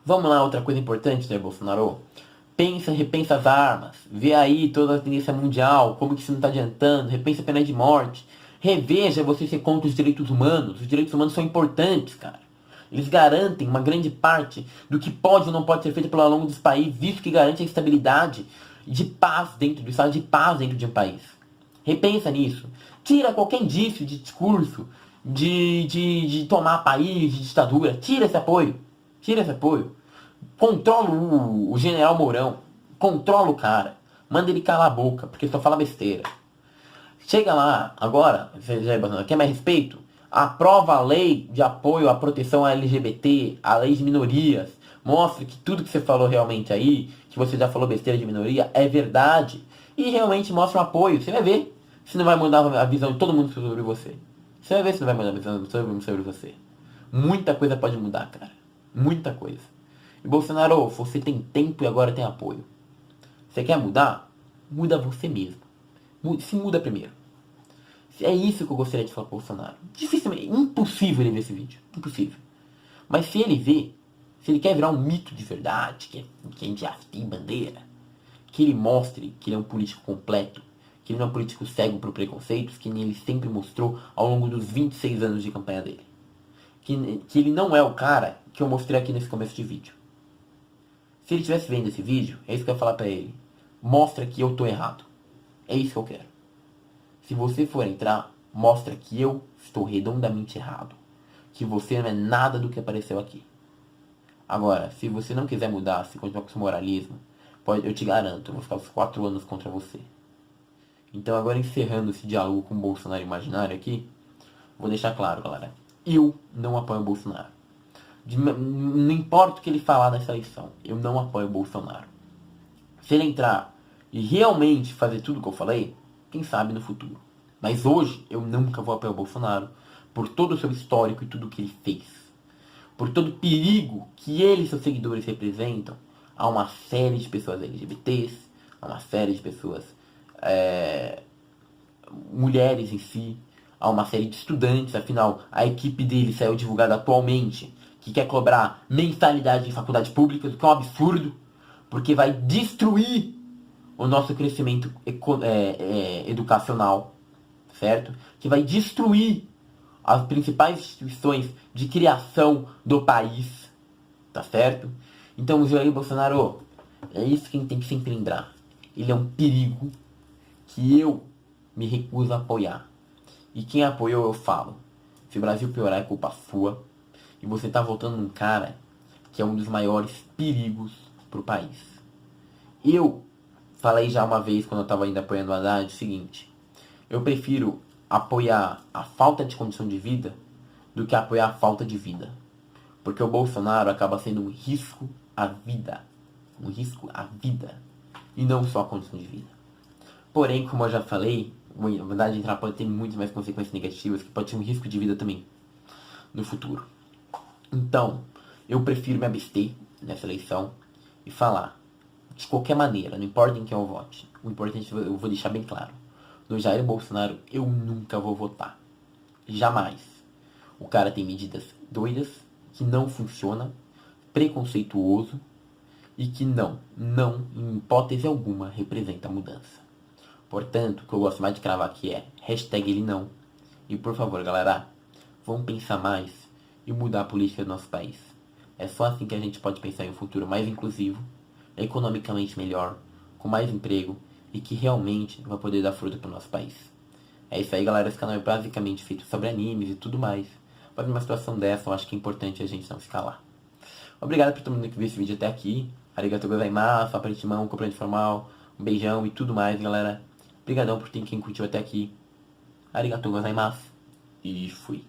Vamos lá, outra coisa importante, né, Bolsonaro? Repensa as armas. Vê aí toda a tendência mundial, como que isso não está adiantando. Repensa a pena de morte. Reveja você ser contra os direitos humanos. Os direitos humanos são importantes, cara. Eles garantem uma grande parte do que pode ou não pode ser feito pelo longo dos países. Isso que garante a estabilidade de paz dentro do estado de paz dentro de um país. Repensa nisso. Tira qualquer indício de discurso, de tomar país, de ditadura. Tira esse apoio. Tira esse apoio. Controla o general Mourão. Controla o cara. Manda ele calar a boca, porque só fala besteira. Chega lá, agora, quer mais respeito? Aprova a lei de apoio à proteção LGBT, a lei de minorias. Mostra que tudo que você falou realmente aí, que você já falou besteira de minoria, é verdade. E realmente mostra um apoio. Você vai ver se não vai mudar a visão de todo mundo sobre você. Você vai ver se não vai mudar a visão sobre você. Muita coisa pode mudar, cara. Muita coisa. E Bolsonaro, você tem tempo e agora tem apoio. Você quer mudar? Muda você mesmo. Se muda primeiro. É isso que eu gostaria de falar pro Bolsonaro. Dificilmente, impossível ele ver esse vídeo. Impossível. Mas se ele ver, se ele quer virar um mito de verdade, que a gente tem bandeira, que ele mostre que ele é um político completo, que ele não é um político cego por preconceitos, que ele sempre mostrou ao longo dos 26 anos de campanha dele. Que ele não é o cara que eu mostrei aqui nesse começo de vídeo. Se ele estivesse vendo esse vídeo, é isso que eu ia falar pra ele. Mostra que eu tô errado. É isso que eu quero. Se você for entrar, mostra que eu estou redondamente errado. Que você não é nada do que apareceu aqui. Agora, se você não quiser mudar, se continuar com esse moralismo, eu te garanto, eu vou ficar os 4 anos contra você. Então agora encerrando esse diálogo com o Bolsonaro imaginário aqui, vou deixar claro, galera. Eu não apoio o Bolsonaro. Não importa o que ele falar nessa eleição, eu não apoio o Bolsonaro. Se ele entrar e realmente fazer tudo o que eu falei, quem sabe no futuro. Mas hoje eu nunca vou apoiar o Bolsonaro por todo o seu histórico e tudo o que ele fez. Por todo o perigo que ele e seus seguidores representam a uma série de pessoas LGBTs, a uma série de pessoas, mulheres em si, a uma série de estudantes. Afinal, a equipe dele saiu divulgada atualmente que quer cobrar mensalidade em faculdade pública, o que é um absurdo, porque vai destruir o nosso crescimento educacional, certo? Que vai destruir as principais instituições de criação do país, tá certo? Então o Jair Bolsonaro, é isso que a gente tem que sempre lembrar. Ele é um perigo que eu me recuso a apoiar. E quem apoiou, eu falo. Se o Brasil piorar, é culpa sua. E você tá votando num cara que é um dos maiores perigos pro país. Eu falei já uma vez, quando eu tava ainda apoiando o Haddad, o seguinte. Eu prefiro apoiar a falta de condição de vida do que apoiar a falta de vida. Porque o Bolsonaro acaba sendo um risco à vida. Um risco à vida. E não só a condição de vida. Porém, como eu já falei, a verdade de entrar pode ter muito mais consequências negativas, que pode ser um risco de vida também no futuro. Então, eu prefiro me abster nessa eleição e falar de qualquer maneira, não importa em quem eu vote. O importante, eu vou deixar bem claro. No Jair Bolsonaro, eu nunca vou votar. Jamais. O cara tem medidas doidas, que não funcionam, preconceituoso e que não, em hipótese alguma, representa mudança. Portanto, o que eu gosto mais de cravar aqui é #ele não. E por favor, galera, vamos pensar mais e mudar a política do nosso país. É só assim que a gente pode pensar em um futuro mais inclusivo, economicamente melhor, com mais emprego e que realmente vai poder dar fruto para o nosso país. É isso aí, galera. Esse canal é basicamente feito sobre animes e tudo mais. Mas numa situação dessa, eu acho que é importante a gente não se calar. Obrigado por todo mundo que viu esse vídeo até aqui. Arigatou gozaimasu, apertimão, compreende formal, um beijão e tudo mais, galera. Obrigadão por quem curtiu até aqui. Arigatou gozaimasu. E fui.